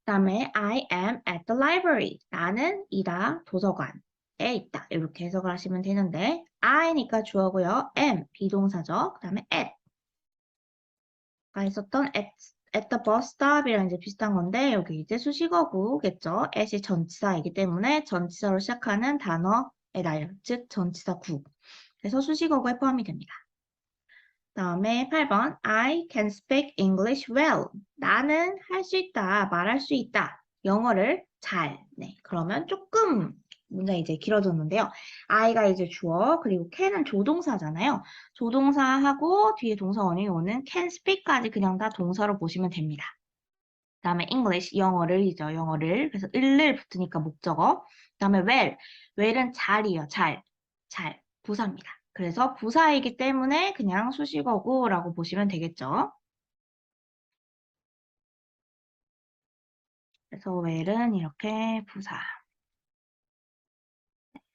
다음에 I am at the library. 나는 이다 도서관에 있다. 이렇게 해석을 하시면 되는데 I니까 주어고요. am 비동사죠. 그 다음에 at 아까 했었던 at the bus stop이랑 이제 비슷한 건데 여기 이제 수식어구겠죠. at이 전치사이기 때문에 전치사로 시작하는 단어의 날, 즉 전치사 구. 그래서 수식어구에 포함이 됩니다. 다음에 8번 I can speak English well. 나는 할 수 있다, 말할 수 있다. 영어를 잘. 네, 그러면 조금 문장이 이제 길어졌는데요. I가 이제 주어, 그리고 can은 조동사잖아요. 조동사하고 뒤에 동사 원형이 오는 can speak까지 그냥 다 동사로 보시면 됩니다. 다음에 English, 영어를이죠, 영어를. 그래서 을을 붙으니까 목적어. 다음에 well은 잘이요, 잘. 부사입니다. 그래서 부사이기 때문에 그냥 수식어구라고 보시면 되겠죠. 그래서 well은 이렇게 부사.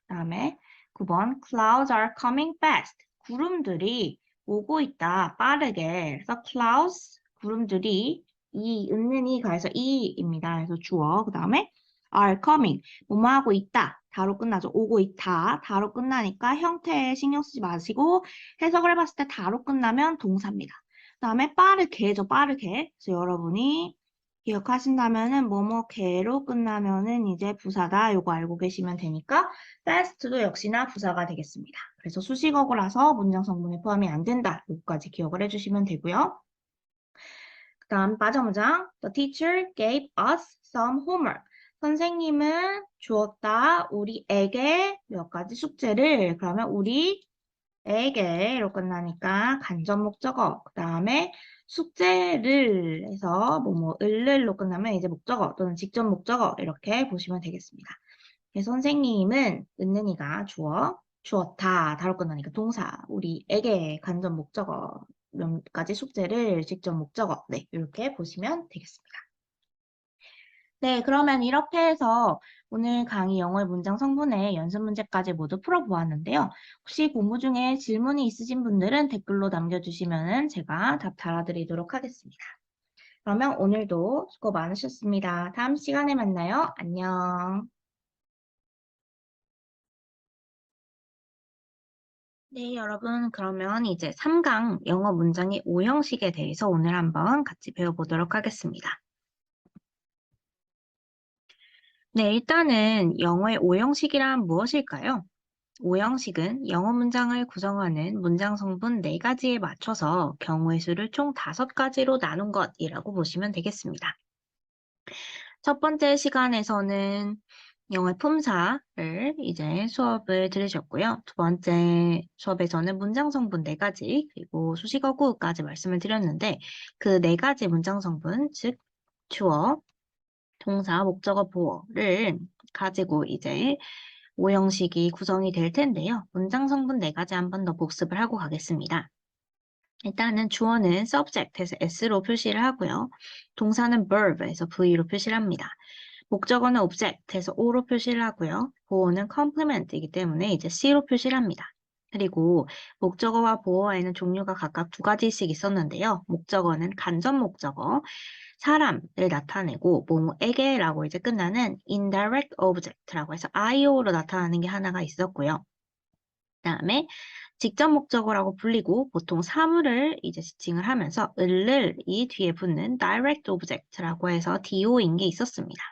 다음에 9번 clouds are coming fast. 구름들이 오고 있다. 빠르게. 그래서 clouds, 구름들이 있는 이 가해서 이입니다. 그래서 주어. 그 다음에 are coming. 뭐뭐 하고 있다. 다로 끝나죠. 오고 있다. 다로 끝나니까 형태에 신경 쓰지 마시고 해석을 해봤을 때 다로 끝나면 동사입니다. 그 다음에 빠르게죠. 빠르게. 그래서 여러분이 기억하신다면은 뭐뭐개로 끝나면은 이제 부사다. 요거 알고 계시면 되니까 fast도 역시나 부사가 되겠습니다. 그래서 수식어구라서 문장 성분에 포함이 안 된다. 요거까지 기억을 해주시면 되고요. 그 다음 빠져문장 The teacher gave us some homework. 선생님은 주었다. 우리에게 몇 가지 숙제를. 그러면 우리에게로 끝나니까 간접 목적어. 그 다음에 숙제를 해서 을로 끝나면 이제 목적어 또는 직접 목적어 이렇게 보시면 되겠습니다. 선생님은 은는이가 주었다. 다로 끝나니까 동사. 우리에게 간접 목적어 몇 가지 숙제를 직접 목적어. 네, 이렇게 보시면 되겠습니다. 네, 그러면 이렇게 해서 오늘 강의 영어의 문장 성분의 연습 문제까지 모두 풀어보았는데요. 혹시 공부 중에 질문이 있으신 분들은 댓글로 남겨주시면 제가 답 달아드리도록 하겠습니다. 그러면 오늘도 수고 많으셨습니다. 다음 시간에 만나요. 안녕. 네, 여러분, 그러면 이제 3강 영어 문장의 오형식에 대해서 오늘 한번 같이 배워보도록 하겠습니다. 네, 일단은 영어의 오형식이란 무엇일까요? 오형식은 영어 문장을 구성하는 문장 성분 4가지에 맞춰서 경우의 수를 총 5가지로 나눈 것이라고 보시면 되겠습니다. 첫 번째 시간에서는 영어의 품사를 이제 수업을 들으셨고요. 두 번째 수업에서는 문장 성분 4가지, 그리고 수식어구까지 말씀을 드렸는데 그 4가지 문장 성분, 즉 주어, 동사, 목적어, 보어를 가지고 이제 오형식이 구성이 될 텐데요. 문장 성분 4가지 한 번 더 복습을 하고 가겠습니다. 일단은 주어는 subject에서 s로 표시를 하고요. 동사는 verb에서 v로 표시를 합니다. 목적어는 object에서 o로 표시를 하고요. 보어는 complement이기 때문에 이제 c로 표시를 합니다. 그리고 목적어와 보어에는 종류가 각각 2가지씩 있었는데요. 목적어는 간접 목적어, 사람을 나타내고 뭐뭐에게라고 이제 끝나는 indirect object라고 해서 IO로 나타나는 게 하나가 있었고요. 그다음에 직접 목적어라고 불리고 보통 사물을 이제 지칭을 하면서 을을 이 뒤에 붙는 direct object라고 해서 DO인 게 있었습니다.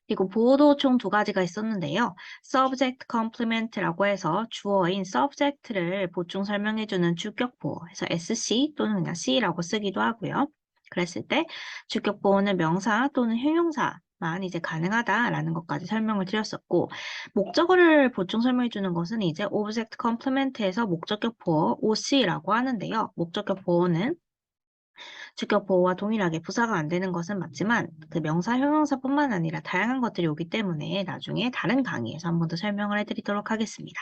그리고 보어도 총 2가지가 있었는데요. subject complement라고 해서 주어인 subject를 보충 설명해주는 주격 보어, 그래서 SC 또는 그냥 C라고 쓰기도 하고요. 그랬을 때 주격 보어는 명사 또는 형용사만 이제 가능하다라는 것까지 설명을 드렸었고, 목적어를 보충 설명해주는 것은 이제 object complement에서 목적격 보어 OC라고 하는데요. 목적격 보어는 주격 보호와 동일하게 부사가 안 되는 것은 맞지만 그 명사, 형용사뿐만 아니라 다양한 것들이 오기 때문에 나중에 다른 강의에서 한 번 더 설명을 해드리도록 하겠습니다.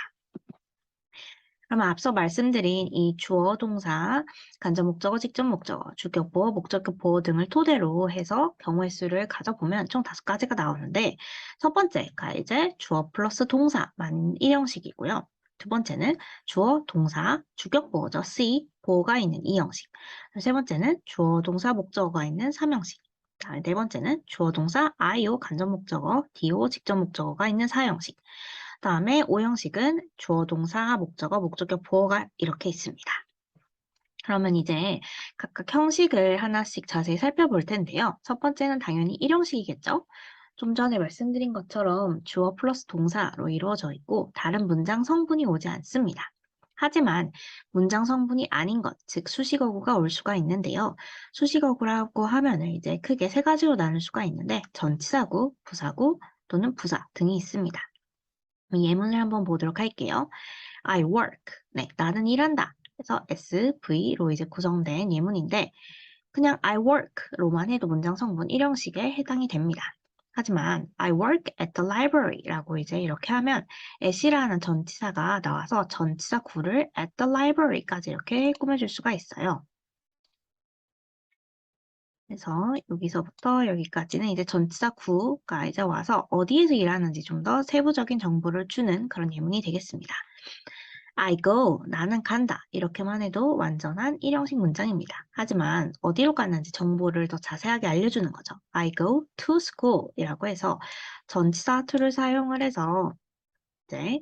그러면 앞서 말씀드린 이 주어, 동사, 간접 목적어, 직접 목적어, 주격 보어, 목적격 보어 등을 토대로 해서 경우의 수를 가져보면 총 5가지가 나오는데 첫 번째가 이제 주어 플러스 동사만 1형식이고요. 두 번째는 주어, 동사, 주격 보어죠. C, 보어가 있는 2형식. 세 번째는 주어, 동사, 목적어가 있는 3형식. 네 번째는 주어, 동사, IO, 간접 목적어, DO, 직접 목적어가 있는 4형식. 다음에 5형식은 주어, 동사, 목적어, 목적격, 보어가 이렇게 있습니다. 그러면 이제 각각 형식을 하나씩 자세히 살펴볼 텐데요. 첫 번째는 당연히 1형식이겠죠? 좀 전에 말씀드린 것처럼 주어 플러스 동사로 이루어져 있고 다른 문장 성분이 오지 않습니다. 하지만 문장 성분이 아닌 것, 즉 수식어구가 올 수가 있는데요. 수식어구라고 하면은 이제 크게 3가지로 나눌 수가 있는데 전치사구, 부사구 또는 부사 등이 있습니다. 예문을 한번 보도록 할게요. I work. 네, 나는 일한다. 그래서 SV로 이제 구성된 예문인데 그냥 I work로만 해도 문장 성분 1형식에 해당이 됩니다. 하지만 I work at the library라고 이제 이렇게 하면 at이라는 전치사가 나와서 전치사 구를 at the library까지 이렇게 꾸며줄 수가 있어요. 그래서 여기서부터 여기까지는 이제 전치사 구가 이제 와서 어디에서 일하는지 좀 더 세부적인 정보를 주는 그런 예문이 되겠습니다. I go, 나는 간다. 이렇게만 해도 완전한 1형식 문장입니다. 하지만 어디로 갔는지 정보를 더 자세하게 알려주는 거죠. I go to school 이라고 해서 전치사 to를 사용을 해서 이제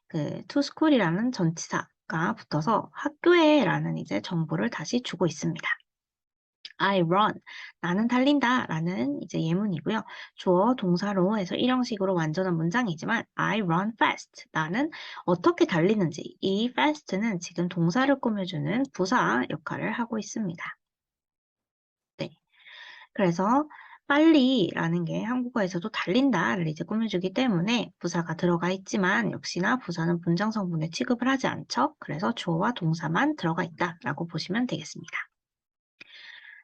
그 to school이라는 전치사가 붙어서 학교에 라는 이제 정보를 다시 주고 있습니다. I run. 나는 달린다. 라는 이제 예문이고요. 주어, 동사로 해서 1형식으로 완전한 문장이지만 I run fast. 나는 어떻게 달리는지 이 fast는 지금 동사를 꾸며주는 부사 역할을 하고 있습니다. 네. 그래서 빨리라는 게 한국어에서도 달린다를 이제 꾸며주기 때문에 부사가 들어가 있지만 역시나 부사는 문장 성분에 취급을 하지 않죠. 그래서 주어와 동사만 들어가 있다라고 보시면 되겠습니다.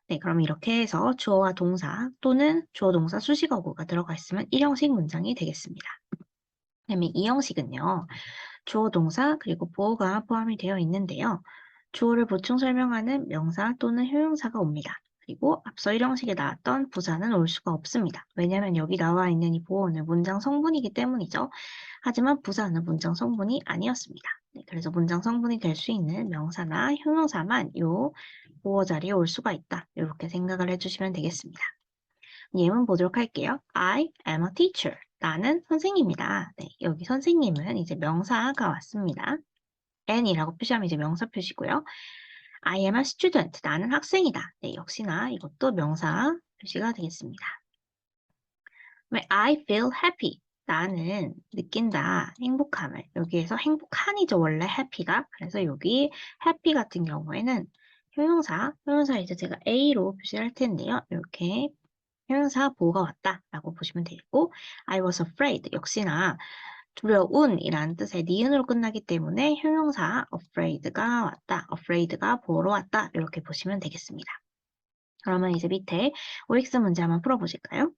네, 그럼 이렇게 해서 주어와 동사 또는 주어, 동사, 수식어구가 들어가 있으면 1형식 문장이 되겠습니다. 그다음에 2형식은요. 주어, 동사, 그리고 보어가 포함이 되어 있는데요. 주어를 보충 설명하는 명사 또는 형용사가 옵니다. 그리고 앞서 1형식에 나왔던 부사는 올 수가 없습니다. 왜냐하면 여기 나와 있는 이 보어는 문장 성분이기 때문이죠. 하지만 부사는 문장 성분이 아니었습니다. 네, 그래서 문장 성분이 될 수 있는 명사나 형용사만 요 보어 자리에 올 수가 있다. 이렇게 생각을 해주시면 되겠습니다. 예문 보도록 할게요. I am a teacher. 나는 선생님이다. 네, 여기 선생님은 이제 명사가 왔습니다. an이라고 표시하면 이제 명사 표시고요. I am a student. 나는 학생이다. 네, 역시나 이것도 명사 표시가 되겠습니다. I feel happy. 나는 느낀다. 행복함을. 여기에서 행복한이죠. 원래 happy가. 그래서 여기 happy 같은 경우에는 형용사 이제 제가 A로 표시를 할 텐데요. 이렇게 형용사 보호가 왔다라고 보시면 되겠고 I was afraid. 역시나 두려운이라는 뜻의 니은으로 끝나기 때문에 형용사 afraid가 왔다. afraid가 보호로 왔다. 이렇게 보시면 되겠습니다. 그러면 이제 밑에 OX 문제 한번 풀어보실까요?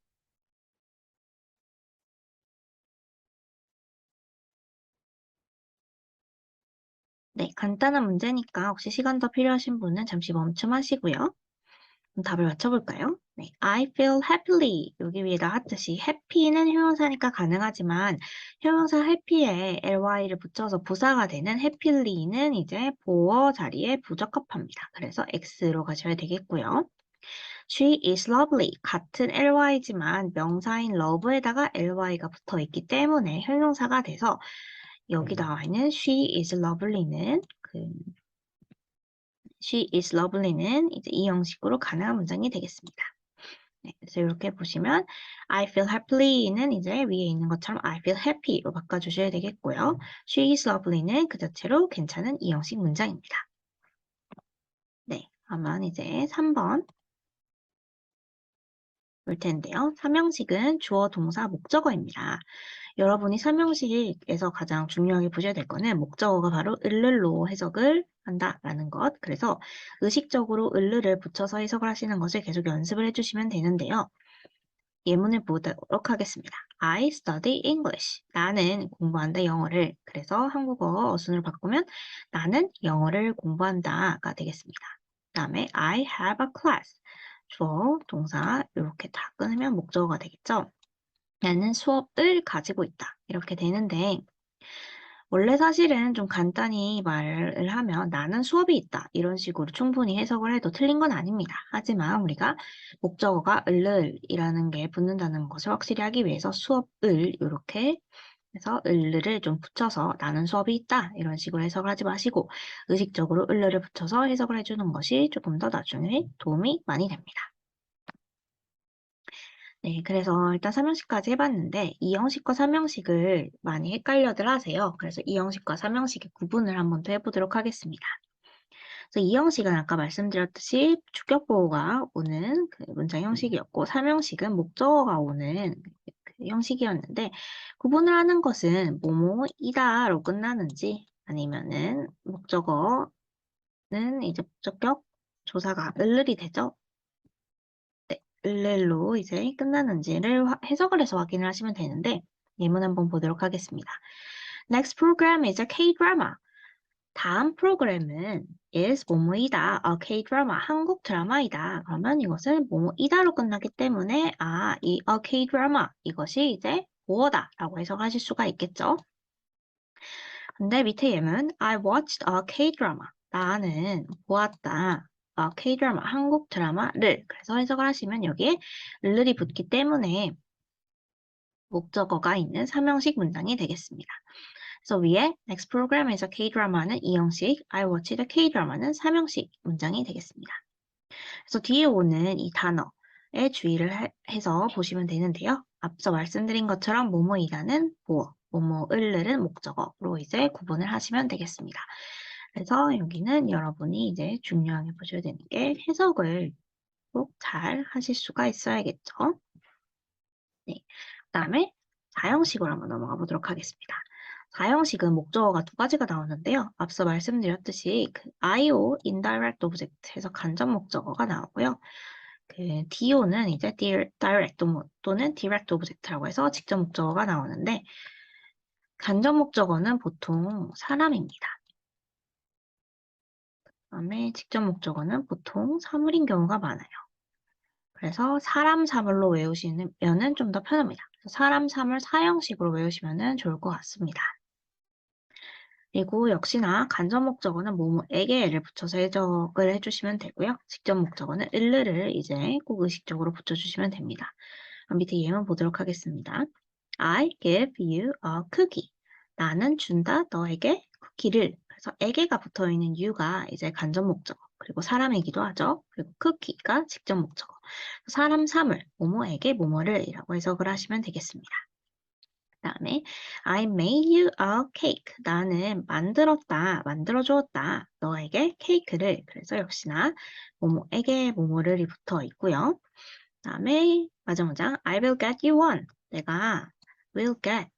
네, 간단한 문제니까 혹시 시간 더 필요하신 분은 잠시 멈춤하시고요. 그럼 답을 맞춰볼까요? 네, I feel happily. 여기 위에 나왔듯이 happy는 형용사니까 가능하지만 형용사 happy에 ly를 붙여서 부사가 되는 happyly는 이제 보어 자리에 부적합합니다. 그래서 x로 가셔야 되겠고요. She is lovely. 같은 ly지만 명사인 love에다가 ly가 붙어 있기 때문에 형용사가 돼서 여기 나와 있는 she is lovely는 she is lovely는 이제 이 형식으로 가능한 문장이 되겠습니다. 네, 그래서 이렇게 보시면 I feel happy는 이제 위에 있는 것처럼 I feel happy로 바꿔주셔야 되겠고요. She is lovely는 그 자체로 괜찮은 이 형식 문장입니다. 네, 그러면 이제 3번 볼 텐데요. 3형식은 주어, 동사, 목적어입니다. 여러분이 3형식에서 가장 중요하게 보셔야 될 거는 목적어가 바로 을를로 해석을 한다라는 것. 그래서 의식적으로 을를을 붙여서 해석을 하시는 것을 계속 연습을 해주시면 되는데요. 예문을 보도록 하겠습니다. I study English. 나는 공부한다 영어를. 그래서 한국어 어순을 바꾸면 나는 영어를 공부한다가 되겠습니다. 그 다음에 I have a class. 주어, 동사 이렇게 다 끊으면 목적어가 되겠죠. 나는 수업을 가지고 있다. 이렇게 되는데 원래 사실은 좀 간단히 말을 하면 나는 수업이 있다. 이런 식으로 충분히 해석을 해도 틀린 건 아닙니다. 하지만 우리가 목적어가 을이라는 게 붙는다는 것을 확실히 하기 위해서 수업을 이렇게 해서 을을 좀 붙여서 나는 수업이 있다. 이런 식으로 해석을 하지 마시고 의식적으로 을을 붙여서 해석을 해주는 것이 조금 더 나중에 도움이 많이 됩니다. 네, 그래서 일단 3형식까지 해봤는데 2형식과 3형식을 많이 헷갈려들 하세요. 그래서 2형식과 3형식의 구분을 한번 더 해보도록 하겠습니다. 그래서 2형식은 아까 말씀드렸듯이 주격보호가 오는 그 문장 형식이었고 3형식은 목적어가 오는 그 형식이었는데 구분을 하는 것은 뭐뭐이다로 끝나는지 아니면은 목적어는 이제 목적격 조사가 을을이 되죠. 을로 이제 끝나는지를 해석을 해서 확인을 하시면 되는데 예문 한번 보도록 하겠습니다. Next program is a K-drama. 다음 프로그램은 is 뭐뭐이다. A K-drama. 한국 드라마이다. 그러면 이것은 뭐뭐이다로 끝나기 때문에 이 a K-drama 이것이 이제 뭐다라고 해석하실 수가 있겠죠. 근데 밑에 예문 I watched a K-drama. 나는 보았다. K-드라마, 한국 드라마를 그래서 해석을 하시면 여기에 을이 붙기 때문에 목적어가 있는 3형식 문장이 되겠습니다. 그래서 위에 next program is a K-드라마는 2형식, I watched a K-드라마는 3형식 문장이 되겠습니다. 그래서 뒤에 오는 이 단어에 주의를 해서 보시면 되는데요. 앞서 말씀드린 것처럼 뭐뭐이다는 보어, 뭐뭐을은 목적어로 이제 구분을 하시면 되겠습니다. 그래서 여기는 여러분이 이제 중요하게 보셔야 되는 게 해석을 꼭 잘 하실 수가 있어야겠죠. 네. 그 다음에 4형식으로 한번 넘어가 보도록 하겠습니다. 4형식은 목적어가 두 가지가 나오는데요. 앞서 말씀드렸듯이 그 IO, indirect object에서 간접 목적어가 나오고요. 그 DO는 이제 direct 또는 direct object라고 해서 직접 목적어가 나오는데 간접 목적어는 보통 사람입니다. 그다음에 직접 목적어는 보통 사물인 경우가 많아요. 그래서 사람 사물로 외우시면은 좀 더 편합니다. 사람 사물 4형식으로 외우시면 좋을 것 같습니다. 그리고 역시나 간접 목적어는 뭐뭐에게를 붙여서 해석을 해주시면 되고요. 직접 목적어는 을을 이제 꼭 의식적으로 붙여주시면 됩니다. 그럼 밑에 예문 보도록 하겠습니다. I give you a cookie. 나는 준다 너에게 쿠키를. 그래서 에게가 붙어있는 you가 이제 간접 목적어. 그리고 사람이기도 하죠. 그리고 쿠키가 직접 목적어. 사람 사물, 뭐뭐에게 뭐뭐를 이라고 해석을 하시면 되겠습니다. 그 다음에 I made you a cake. 나는 만들어주었다. 너에게 케이크를. 그래서 역시나 뭐뭐에게 뭐뭐를이 붙어 있고요. 그 다음에 마지막 문장 I will get you one. 내가 will get.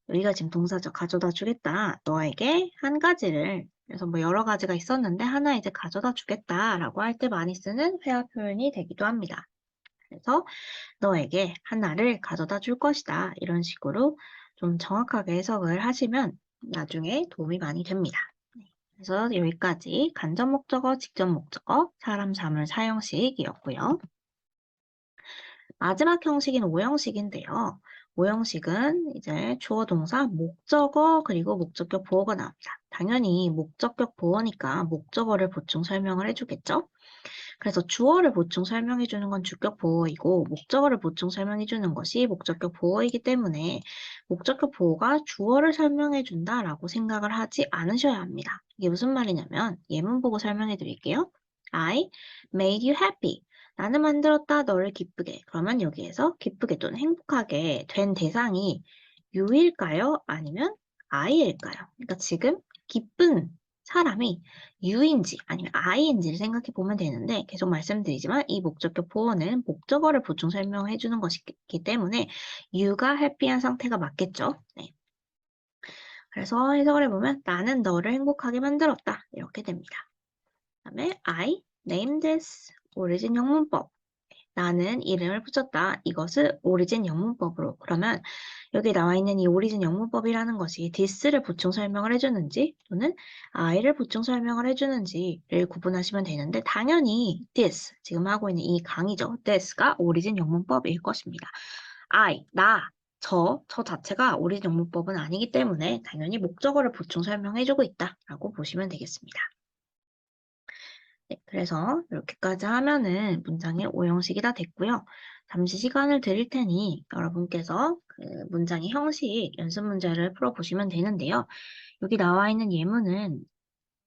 여기가 지금 동사죠. 가져다 주겠다. 너에게 한 가지를. 그래서 뭐 여러 가지가 있었는데 하나 이제 가져다 주겠다라고 할 때 많이 쓰는 회화 표현이 되기도 합니다. 그래서 너에게 하나를 가져다 줄 것이다. 이런 식으로 좀 정확하게 해석을 하시면 나중에 도움이 많이 됩니다. 그래서 여기까지 간접 목적어, 직접 목적어, 사람, 사물, 사형식이었고요. 마지막 형식인 5형식인데요. 5형식은 이제 주어, 동사, 목적어, 그리고 목적격 보어가 나옵니다. 당연히 목적격 보어니까 목적어를 보충 설명을 해주겠죠? 그래서 주어를 보충 설명해 주는 건 주격 보어이고 목적어를 보충 설명해 주는 것이 목적격 보어이기 때문에 목적격 보어가 주어를 설명해 준다라고 생각을 하지 않으셔야 합니다. 이게 무슨 말이냐면 예문 보고 설명해 드릴게요. I made you happy. 나는 만들었다 너를 기쁘게. 그러면 여기에서 기쁘게 또는 행복하게 된 대상이 you일까요? 아니면 I일까요? 그러니까 지금 기쁜 사람이 you인지 아니면 I인지를 생각해 보면 되는데 계속 말씀드리지만 이 목적격 보어는 목적어를 보충 설명해 주는 것이기 때문에 you가 happy한 상태가 맞겠죠. 네. 그래서 해석을 해보면 나는 너를 행복하게 만들었다. 이렇게 됩니다. 그 다음에 I named this 오리진 형문법. 나는 이름을 붙였다. 이것을 오리진 영문법으로. 그러면 여기 나와 있는 이 오리진 영문법이라는 것이 this를 보충 설명을 해주는지 또는 I를 보충 설명을 해주는지를 구분하시면 되는데 당연히 this, 지금 하고 있는 이 강의죠. this가 오리진 영문법일 것입니다. I, 나, 저 자체가 오리진 영문법은 아니기 때문에 당연히 목적어를 보충 설명해주고 있다라고 보시면 되겠습니다. 네, 그래서 이렇게까지 하면은 문장의 오형식이 다 됐고요. 잠시 시간을 드릴 테니 여러분께서 그 문장의 형식 연습 문제를 풀어보시면 되는데요. 여기 나와 있는 예문은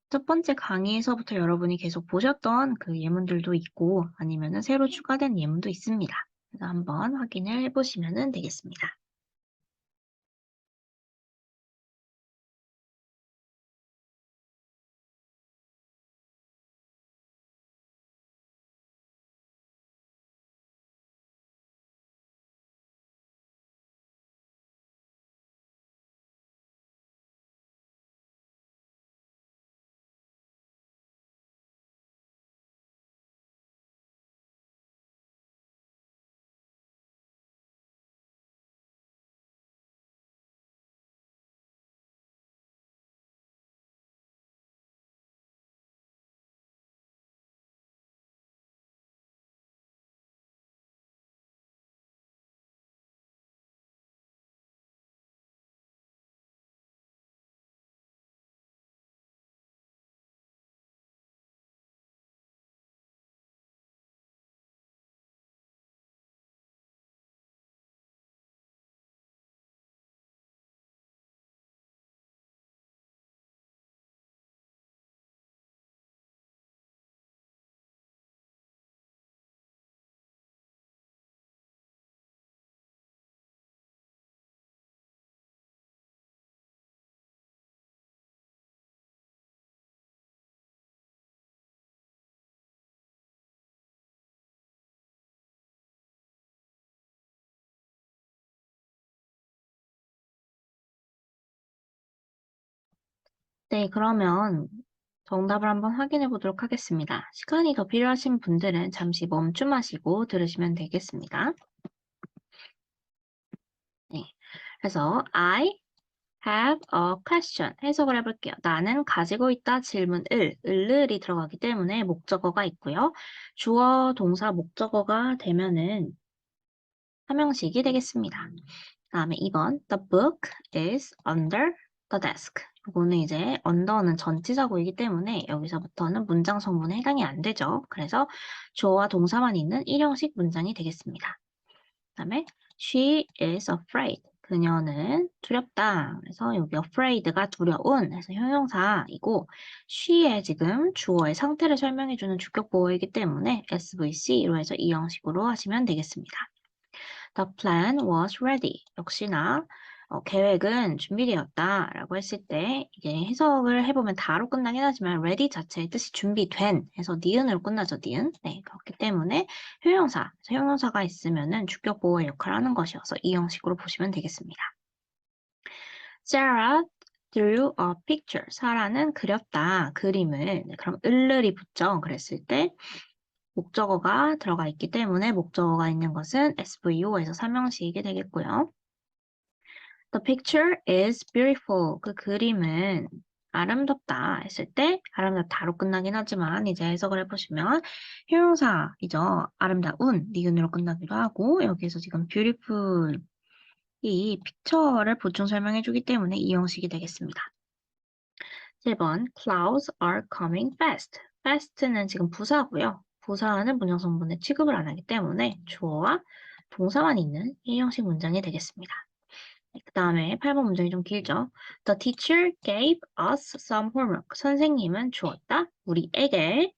첫 번째 강의에서부터 여러분이 계속 보셨던 그 예문들도 있고 아니면은 새로 추가된 예문도 있습니다. 그래서 한번 확인을 해보시면 되겠습니다. 네, 그러면 정답을 한번 확인해 보도록 하겠습니다. 시간이 더 필요하신 분들은 잠시 멈춤하시고 들으시면 되겠습니다. 네. 그래서 I have a question 해석을 해볼게요. 나는 가지고 있다 질문을 을이 들어가기 때문에 목적어가 있고요. 주어, 동사, 목적어가 되면은 삼형식이 되겠습니다. 다음에 2번 The book is under the desk. 이거는 이제 under는 전치사구이기 때문에 여기서부터는 문장 성분에 해당이 안 되죠. 그래서 주어와 동사만 있는 일형식 문장이 되겠습니다. 그다음에 she is afraid. 그녀는 두렵다. 그래서 여기 afraid가 두려운 해서 형용사이고 she의 지금 주어의 상태를 설명해주는 주격 보어이기 때문에 SVC로 해서 이 형식으로 하시면 되겠습니다. The plan was ready. 역시나 계획은 준비되었다라고 했을 때 이게 해석을 해보면 다로 끝나긴 하지만 ready 자체의 뜻이 준비된 해서 니은으로 끝나죠. 니은. 네, 그렇기 때문에 형용사, 형용사가 있으면은 주격 보호의 역할을 하는 것이어서 이 형식으로 보시면 되겠습니다. Sarah drew a picture. 사라는 그렸다, 그림을. 네, 그럼 을을이 붙죠. 그랬을 때 목적어가 들어가 있기 때문에 목적어가 있는 것은 SVO에서 삼형식이 되겠고요. The picture is beautiful. 그 그림은 아름답다 했을 때 아름답다로 끝나긴 하지만 이제 해석을 해보시면 형용사이죠. 아름다운 니은으로 끝나기도 하고 여기서 지금 beautiful 이 픽처를 보충 설명해주기 때문에 이 형식이 되겠습니다. 7번 Clouds are coming fast. fast는 지금 부사고요. 부사는 문형성분에 취급을 안 하기 때문에 주어와 동사만 있는 일형식 문장이 되겠습니다. 그 다음에 8번 문장이 좀 길죠. The teacher gave us some homework. 선생님은 주었다. 우리에게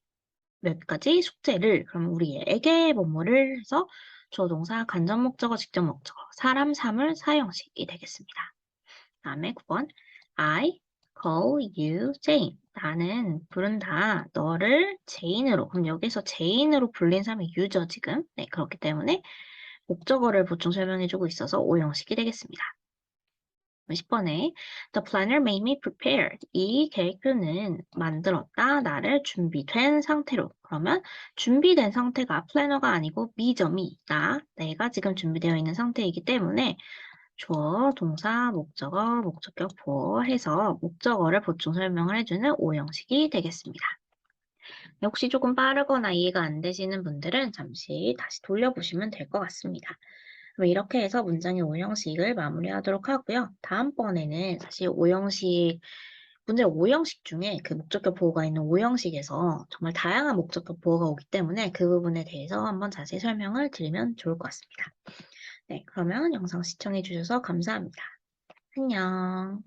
몇 가지 숙제를. 그럼 우리에게 뭐뭐를 해서 주어 동사 간접 목적어 직접 목적어 사람 사물 사형식이 되겠습니다. 그 다음에 9번 I call you Jane. 나는 부른다. 너를 제인으로. 그럼 여기서 제인으로 불린 사람이 you죠, 지금. 네, 그렇기 때문에 목적어를 보충 설명해주고 있어서 오형식이 되겠습니다. 10번에 The planner made me prepared. 이 계획표는 만들었다. 나를 준비된 상태로. 그러면 준비된 상태가 플래너가 아니고 me점이 내가 지금 준비되어 있는 상태이기 때문에 주어, 동사, 목적어, 목적격 보어 해서 목적어를 보충 설명을 해주는 오형식이 되겠습니다. 혹시 조금 빠르거나 이해가 안 되시는 분들은 잠시 다시 돌려보시면 될 것 같습니다. 그럼 이렇게 해서 문장의 오형식을 마무리하도록 하고요. 다음번에는 사실 문제 오형식 중에 그 목적격 보호가 있는 오형식에서 정말 다양한 목적격 보호가 오기 때문에 그 부분에 대해서 한번 자세히 설명을 드리면 좋을 것 같습니다. 네, 그러면 영상 시청해 주셔서 감사합니다. 안녕.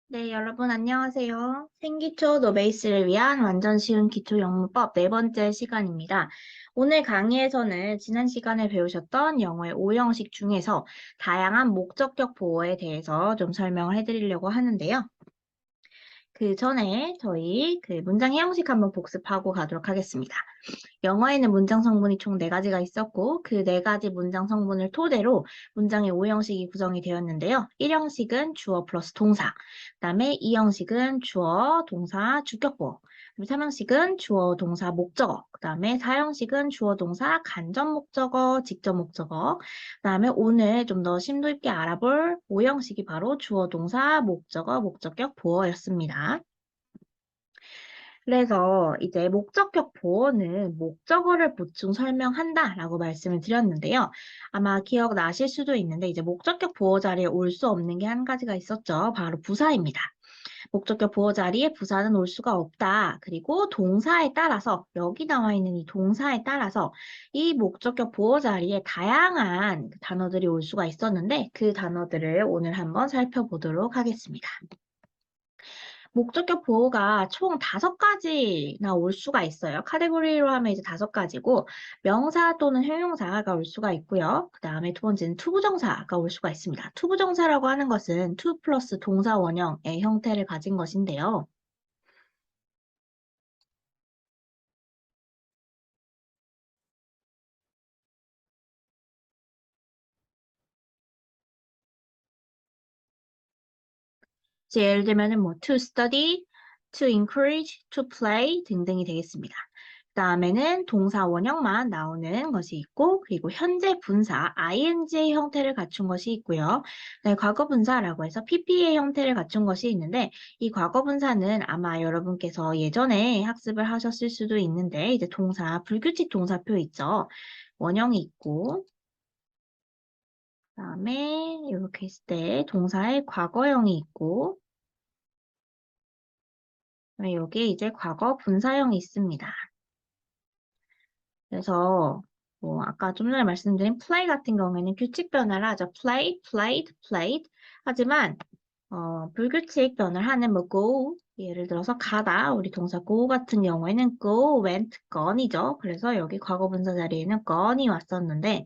네, 여러분 안녕하세요. 생기초 노베이스를 위한 완전 쉬운 기초 영문법 네 번째 시간입니다. 오늘 강의에서는 지난 시간에 배우셨던 영어의 오형식 중에서 다양한 목적격 보호에 대해서 좀 설명을 해드리려고 하는데요. 그 전에 저희 그 문장 해용식 한번 복습하고 가도록 하겠습니다. 영어에는 문장 성분이 총 4가지가 있었고 그 4가지 문장 성분을 토대로 문장의 5형식이 구성이 되었는데요. 1형식은 주어 플러스 동사, 그 다음에 2형식은 주어, 동사, 주격보, 그리고 3형식은 주어, 동사, 목적어, 그 다음에 4형식은 주어, 동사, 간접 목적어, 직접 목적어, 그 다음에 오늘 좀 더 심도 있게 알아볼 5형식이 바로 주어, 동사, 목적어, 목적격, 보어였습니다. 그래서 이제 목적격 보어는 목적어를 보충 설명한다라고 말씀을 드렸는데요. 아마 기억나실 수도 있는데 이제 목적격 보어 자리에 올 수 없는 게 한 가지가 있었죠. 바로 부사입니다. 목적격 보어 자리에 부사는 올 수가 없다. 그리고 동사에 따라서 여기 나와 있는 이 동사에 따라서 이 목적격 보어 자리에 다양한 단어들이 올 수가 있었는데 그 단어들을 오늘 한번 살펴보도록 하겠습니다. 목적격 보호가 총 5가지나 올 수가 있어요. 카테고리로 하면 이제 5가지고 명사 또는 형용사가 올 수가 있고요. 그 다음에 두 번째는 투부정사가 올 수가 있습니다. 투부정사라고 하는 것은 to 플러스 동사 원형의 형태를 가진 것인데요. 이제 예를 들면은 뭐 to study, to encourage, to play 등등이 되겠습니다. 그 다음에는 동사 원형만 나오는 것이 있고 그리고 현재 분사 ing의 형태를 갖춘 것이 있고요. 네, 과거 분사라고 해서 pp의 형태를 갖춘 것이 있는데 이 과거 분사는 아마 여러분께서 예전에 학습을 하셨을 수도 있는데 이제 동사 불규칙 동사표 있죠. 원형이 있고 그다음에 이렇게 했을 때 동사의 과거형이 있고 여기에 이제 과거 분사형이 있습니다. 그래서 뭐 아까 좀 전에 말씀드린 play 같은 경우에는 규칙 변화를 하죠. play, played, played. 하지만 불규칙 변화를 하는 뭐 go, 예를 들어서 가다, 우리 동사 go 같은 경우에는 go, went, gone이죠. 그래서 여기 과거 분사 자리에는 gone이 왔었는데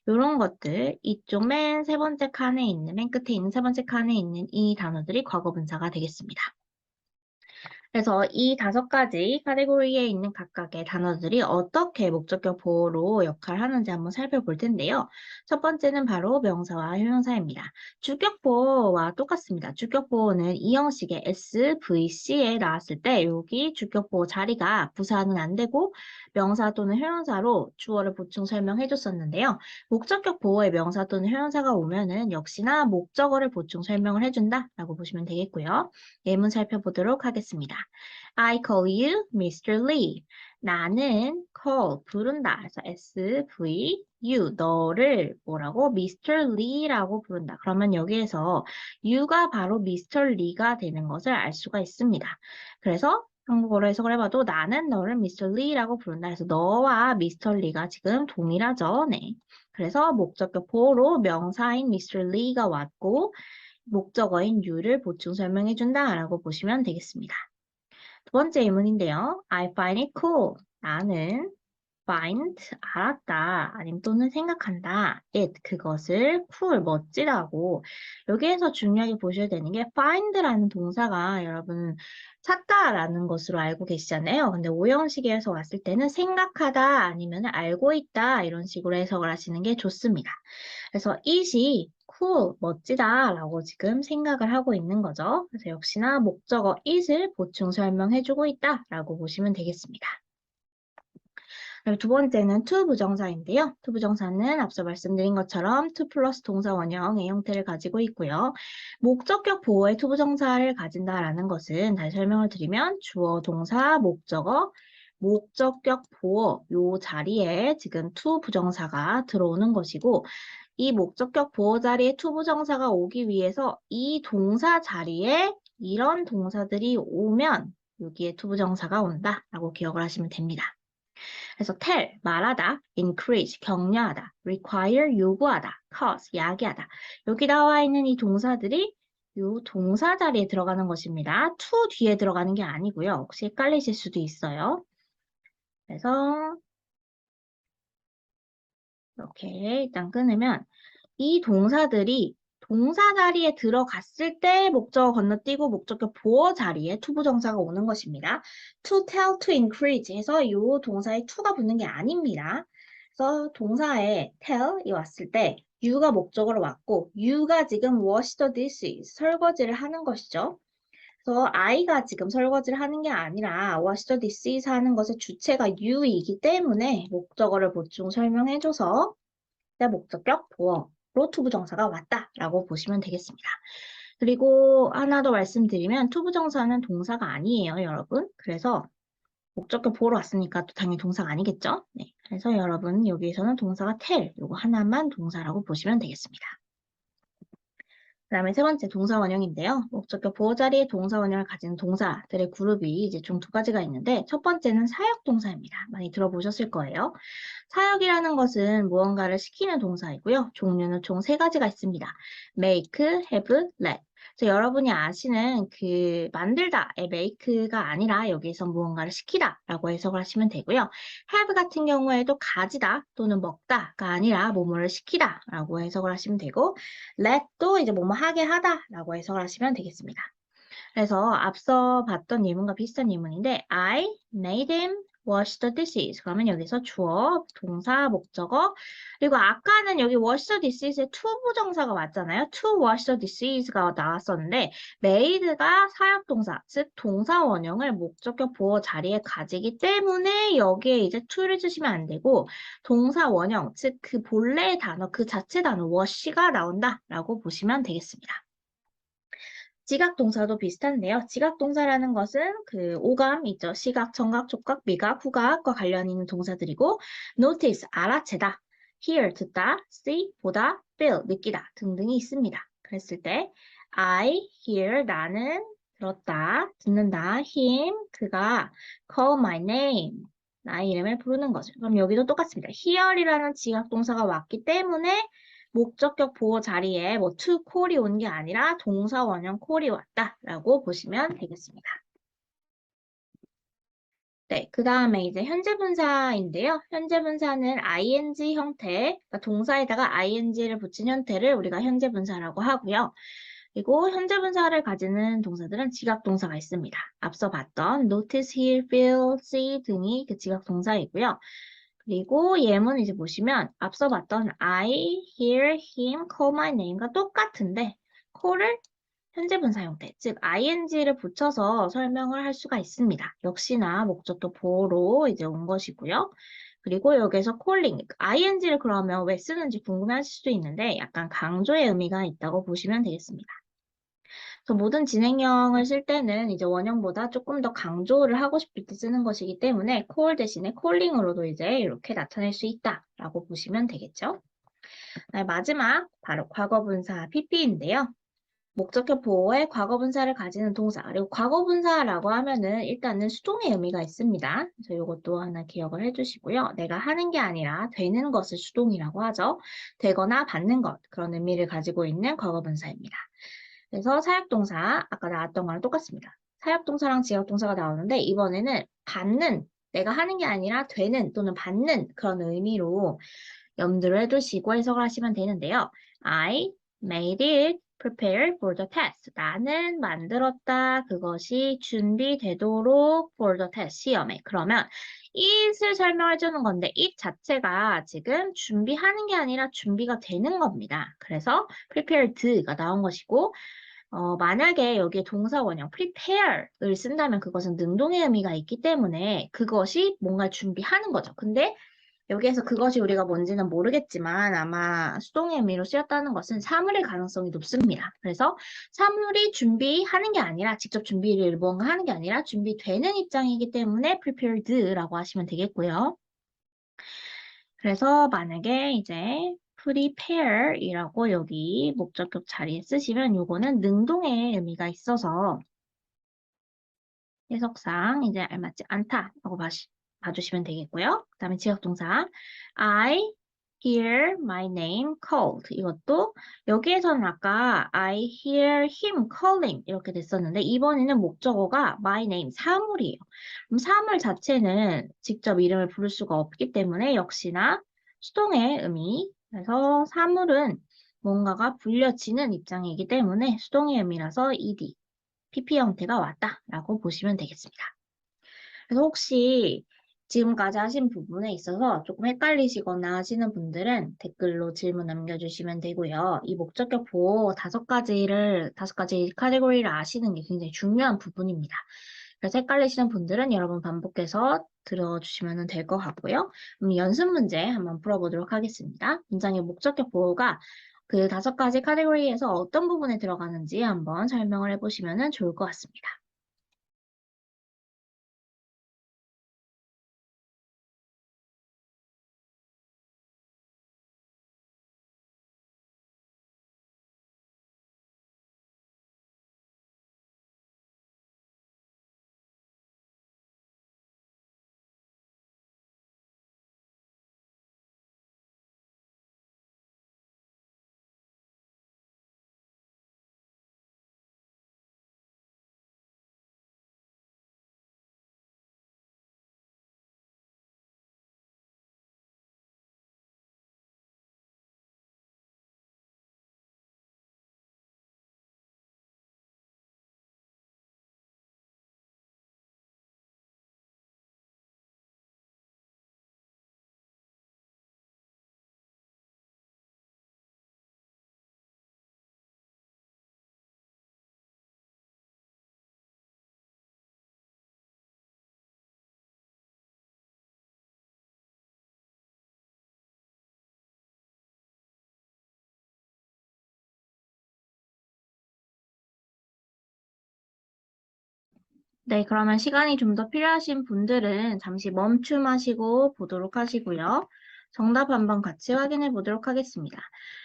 이런 것들 이쪽 맨 번째 칸에 있는 맨 끝에 있는 3번째 칸에 있는 이 단어들이 과거 분사가 되겠습니다. 그래서 이 5가지 카테고리에 있는 각각의 단어들이 어떻게 목적격 보호로 역할을 하는지 한번 살펴볼 텐데요. 첫 번째는 바로 명사와 형용사입니다. 주격 보호와 똑같습니다. 주격 보호는 이 형식의 SVC에 나왔을 때 여기 주격 보호 자리가 부사는 안 되고 명사 또는 형용사로 주어를 보충 설명해 줬었는데요. 목적격 보호에 명사 또는 형용사가 오면은 역시나 목적어를 보충 설명을 해준다라고 보시면 되겠고요. 예문 살펴보도록 하겠습니다. I call you Mr. Lee. 나는 call, 부른다. 그래서 SV, you, 너를 뭐라고? Mr. Lee라고 부른다. 그러면 여기에서 you가 바로 Mr. Lee가 되는 것을 알 수가 있습니다. 그래서 한국어로 해석을 해봐도 나는 너를 Mr. Lee라고 부른다. 그래서 너와 Mr. Lee가 지금 동일하죠. 네. 그래서 목적격 보호로 명사인 Mr. Lee가 왔고 목적어인 you를 보충 설명해준다라고 보시면 되겠습니다. 두 번째 의문인데요. I find it cool. 나는 find, 알았다. 아니면 또는 생각한다. it, 그것을 cool, 멋지다고. 여기에서 중요하게 보셔야 되는 게 find라는 동사가 여러분 찾다라는 것으로 알고 계시잖아요. 근데 오형식에서 왔을 때는 생각하다 아니면 알고 있다 이런 식으로 해석을 하시는 게 좋습니다. 그래서 it이 cool, 멋지다라고 지금 생각을 하고 있는 거죠. 그래서 역시나 목적어 it을 보충 설명해주고 있다라고 보시면 되겠습니다. 그리고 두 번째는 to 부정사인데요. to 부정사는 앞서 말씀드린 것처럼 to 플러스 동사 원형의 형태를 가지고 있고요. 목적격 보어의 to 부정사를 가진다라는 것은 다시 설명을 드리면 주어, 동사, 목적어, 목적격 보어 요 자리에 지금 to 부정사가 들어오는 것이고 이 목적격 보어 자리에 to 부정사가 오기 위해서 이 동사 자리에 이런 동사들이 오면 여기에 to 부정사가 온다라고 기억을 하시면 됩니다. 그래서 tell, 말하다, encourage, 격려하다, require, 요구하다, cause, 야기하다. 여기 나와 있는 이 동사들이 이 동사 자리에 들어가는 것입니다. to 뒤에 들어가는 게 아니고요. 혹시 헷갈리실 수도 있어요. 그래서 이렇게 일단 끊으면 이 동사들이 동사 자리에 들어갔을 때 목적어 건너뛰고 목적격 보어 자리에 to 부정사가 오는 것입니다. to tell, to encourage 해서 이 동사에 to가 붙는 게 아닙니다. 그래서 동사에 tell이 왔을 때 you가 목적어로 왔고 you가 지금 wash the dishes, 설거지를 하는 것이죠. 그래서 I가 지금 설거지를 하는 게 아니라 wash the dishes 하는 것의 주체가 you이기 때문에 목적어를 보충 설명해줘서 목적격 보어로 투부정사가 왔다라고 보시면 되겠습니다. 그리고 하나 더 말씀드리면 투부정사는 동사가 아니에요, 여러분. 그래서 목적격 보어로 왔으니까 또 당연히 동사가 아니겠죠? 네. 그래서 여러분 여기에서는 동사가 tell, 요거 하나만 동사라고 보시면 되겠습니다. 그 다음에 세 번째 동사 원형인데요. 목적격 보호 자리에 동사 원형을 가진 동사들의 그룹이 이제 총 두 가지가 있는데 첫 번째는 사역 동사입니다. 많이 들어보셨을 거예요. 사역이라는 것은 무언가를 시키는 동사이고요. 종류는 총 세 가지가 있습니다. make, have, let. 그래서 여러분이 아시는 그 만들다의 make가 아니라 여기에서 무언가를 시키다라고 해석을 하시면 되고요. have 같은 경우에도 가지다 또는 먹다가 아니라 뭐뭐를 시키다라고 해석을 하시면 되고 let도 이제 뭐뭐 하게 하다라고 해석을 하시면 되겠습니다. 그래서 앞서 봤던 예문과 비슷한 예문인데 I made him wash the dishes. 그러면 여기서 주어, 동사, 목적어 그리고 아까는 여기 wash the dishes에 to 부정사가 왔잖아요. to wash the dishes가 나왔었는데 made가 사역동사, 즉 동사 원형을 목적격 보어 자리에 가지기 때문에 여기에 이제 to를 쓰시면 안 되고 동사 원형, 즉 그 본래의 단어, 그 자체 단어 wash가 나온다라고 보시면 되겠습니다. 지각동사도 비슷한데요. 지각동사라는 것은 그 오감 있죠. 시각, 청각, 촉각, 미각, 후각과 관련 있는 동사들이고 notice, 알아채다, hear, 듣다, see, 보다, feel, 느끼다 등등이 있습니다. 그랬을 때 I hear, 나는 들었다, 듣는다, him, 그가 call my name, 나의 이름을 부르는 거죠. 그럼 여기도 똑같습니다. hear이라는 지각동사가 왔기 때문에 목적격 보호 자리에 뭐 to call이 온 게 아니라 동사 원형 call이 왔다라고 보시면 되겠습니다. 네, 그 다음에 이제 현재 분사인데요. 현재 분사는 ing 형태, 그러니까 동사에다가 ing를 붙인 형태를 우리가 현재 분사라고 하고요. 그리고 현재 분사를 가지는 동사들은 지각 동사가 있습니다. 앞서 봤던 notice, hear, feel, see 등이 그 지각 동사이고요. 그리고 예문 이제 보시면 앞서 봤던 I hear him call my name과 똑같은데 call을 현재 분사 형태, 즉 ing를 붙여서 설명을 할 수가 있습니다. 역시나 목적도 보호로 이제 온 것이고요. 그리고 여기서 calling, ing를 그러면 왜 쓰는지 궁금해하실 수도 있는데 약간 강조의 의미가 있다고 보시면 되겠습니다. 그래서 모든 진행형을 쓸 때는 이제 원형보다 조금 더 강조를 하고 싶을 때 쓰는 것이기 때문에 call 대신에 calling으로도 이제 이렇게 나타낼 수 있다라고 보시면 되겠죠. 네, 마지막 바로 과거분사 PP인데요. 목적격 보호의 과거분사를 가지는 동사 그리고 과거분사라고 하면은 일단은 수동의 의미가 있습니다. 그래서 이것도 하나 기억을 해주시고요. 내가 하는 게 아니라 되는 것을 수동이라고 하죠. 되거나 받는 것 그런 의미를 가지고 있는 과거분사입니다. 그래서 사역동사 아까 나왔던 거랑 똑같습니다. 사역동사랑 지역동사가 나오는데 이번에는 받는 내가 하는 게 아니라 되는 또는 받는 그런 의미로 염두를 해두시고 해석을 하시면 되는데요. I made it prepared for the test. 나는 만들었다. 그것이 준비되도록 for the test. 시험에. 그러면 it을 설명해 주는 건데 it 자체가 지금 준비하는 게 아니라 준비가 되는 겁니다. 그래서 prepared가 나온 것이고 만약에 여기에 동사 원형 prepare을 쓴다면 그것은 능동의 의미가 있기 때문에 그것이 뭔가 준비하는 거죠. 근데 여기에서 그것이 우리가 뭔지는 모르겠지만 아마 수동의 의미로 쓰였다는 것은 사물일 가능성이 높습니다. 그래서 사물이 준비하는 게 아니라 직접 준비를 뭔가 하는 게 아니라 준비되는 입장이기 때문에 prepared라고 하시면 되겠고요. 그래서 만약에 이제 prepare이라고 여기 목적격 자리에 쓰시면 요거는 능동의 의미가 있어서 해석상 이제 알맞지 않다라고 봐주시면 되겠고요. 그 다음에 지역동사 I hear my name called. 이것도 여기에서는 아까 I hear him calling 이렇게 됐었는데 이번에는 목적어가 my name 사물이에요. 그럼 사물 자체는 직접 이름을 부를 수가 없기 때문에 역시나 수동의 의미. 그래서 사물은 뭔가가 불려지는 입장이기 때문에 수동의 의미라서 ed, PP 형태가 왔다라고 보시면 되겠습니다. 그래서 혹시 지금까지 하신 부분에 있어서 조금 헷갈리시거나 하시는 분들은 댓글로 질문 남겨주시면 되고요. 이 목적격 보호 다섯 가지 카테고리를 아시는 게 굉장히 중요한 부분입니다. 그래서 헷갈리시는 분들은 여러분 반복해서 들어주시면 될 것 같고요. 그럼 연습 문제 한번 풀어보도록 하겠습니다. 문장의 목적격 보호가 그 다섯 가지 카테고리에서 어떤 부분에 들어가는지 한번 설명을 해보시면 좋을 것 같습니다. 네, 그러면 시간이 좀 더 필요하신 분들은 잠시 멈춤하시고 보도록 하시고요. 정답 한번 같이 확인해 보도록 하겠습니다.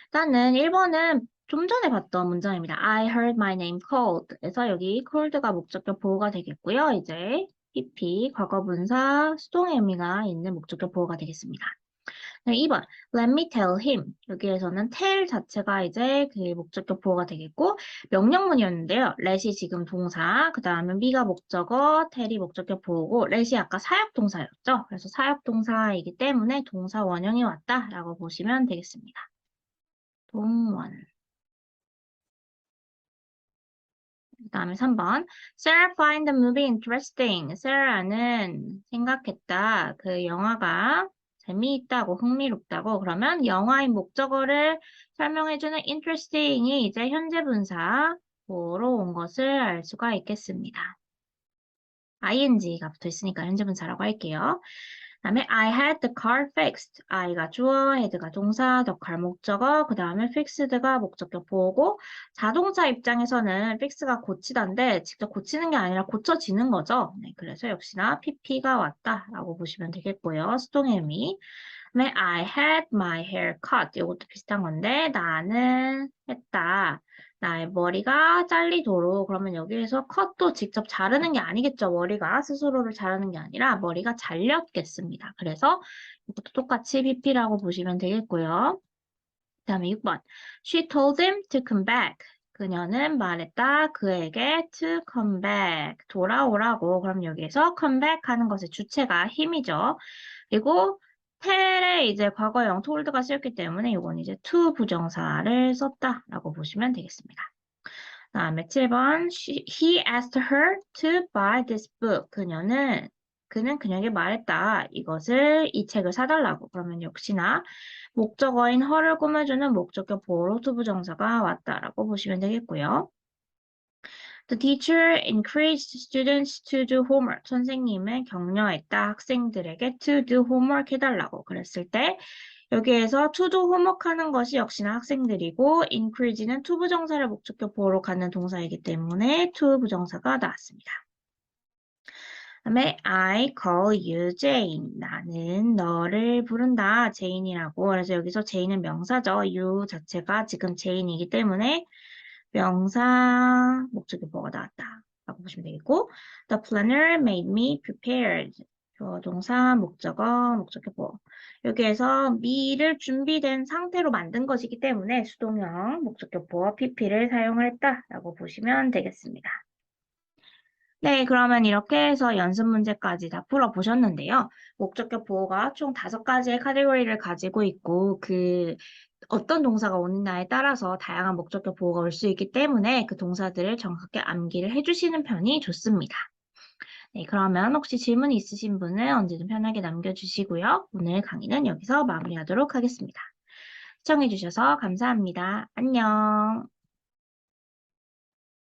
일단은 1번은 좀 전에 봤던 문장입니다. I heard my name called. 에서 여기 called가 목적격 보호가 되겠고요. 이제 PP, 과거분사, 수동의 의미가 있는 목적격 보호가 되겠습니다. 네, 2번. Let me tell him. 여기에서는 tell 자체가 이제 그 목적격 보호가 되겠고, 명령문이었는데요. let이 지금 동사, 그 다음에 me가 목적어, tell이 목적격 보호고, let이 아까 사역동사였죠. 그래서 사역동사이기 때문에 동사 원형이 왔다라고 보시면 되겠습니다. 동원. 그 다음에 3번. Sarah find the movie interesting. Sarah는 생각했다. 그 영화가 재미있다고, 흥미롭다고. 그러면 영화의 목적어를 설명해주는 interesting이 이제 현재 분사로 온 것을 알 수가 있겠습니다. ing가 붙어 있으니까 현재 분사라고 할게요. 그다음에 I had the car fixed. I가 주어, had가 동사, the car 목적어, 그 다음에 fixed가 목적격 보호고 자동차 입장에서는 fix가 고치다인데 직접 고치는 게 아니라 고쳐지는 거죠. 네, 그래서 역시나 PP가 왔다라고 보시면 되겠고요. 수동의 의미. 그다음에 I had my hair cut. 이것도 비슷한 건데 나는 했다. 나의 머리가 잘리도록. 그러면 여기에서 컷도 직접 자르는 게 아니겠죠. 머리가 스스로를 자르는 게 아니라 머리가 잘렸겠습니다. 그래서 이것도 똑같이 PP라고 보시면 되겠고요. 그 다음에 6번. She told him to come back. 그녀는 말했다. 그에게 to come back. 돌아오라고. 그럼 여기에서 come back 하는 것의 주체가 힘이죠. 그리고 tell에 이제 과거형 told가 쓰였기 때문에 이건 이제 to 부정사를 썼다라고 보시면 되겠습니다. 다음에 7번 he asked her to buy this book. 그는 그녀에게 말했다. 이 책을 사달라고. 그러면 역시나 목적어인 her를 꾸며주는 목적격 보어로 to 부정사가 왔다라고 보시면 되겠고요. The teacher encouraged students to do homework. 선생님은 격려했다. 학생들에게 to do homework 해달라고. 그랬을 때 여기에서 to do homework 하는 것이 역시나 학생들이고 encourage는 to 부정사를 목적격 보호로 갖는 동사이기 때문에 to 부정사가 나왔습니다. 그다음에 I call you Jane. 나는 너를 부른다. 제인이라고. 그래서 여기서 제인은 명사죠. you 자체가 지금 제인이기 때문에 명사 목적격 보호가 나왔다. 라고 보시면 되겠고 The planner made me prepared. 주어 동사 목적어 목적격 보호. 여기에서 me를 준비된 상태로 만든 것이기 때문에 수동형 목적격 보호 pp를 사용을 했다라고 보시면 되겠습니다. 네, 그러면 이렇게 해서 연습 문제까지 다 풀어보셨는데요. 목적격 보호가 총 5가지의 카테고리를 가지고 있고, 어떤 동사가 오느냐에 따라서 다양한 목적격 보호가 올 수 있기 때문에 그 동사들을 정확하게 암기를 해주시는 편이 좋습니다. 네, 그러면 혹시 질문 있으신 분은 언제든 편하게 남겨주시고요. 오늘 강의는 여기서 마무리하도록 하겠습니다. 시청해주셔서 감사합니다. 안녕.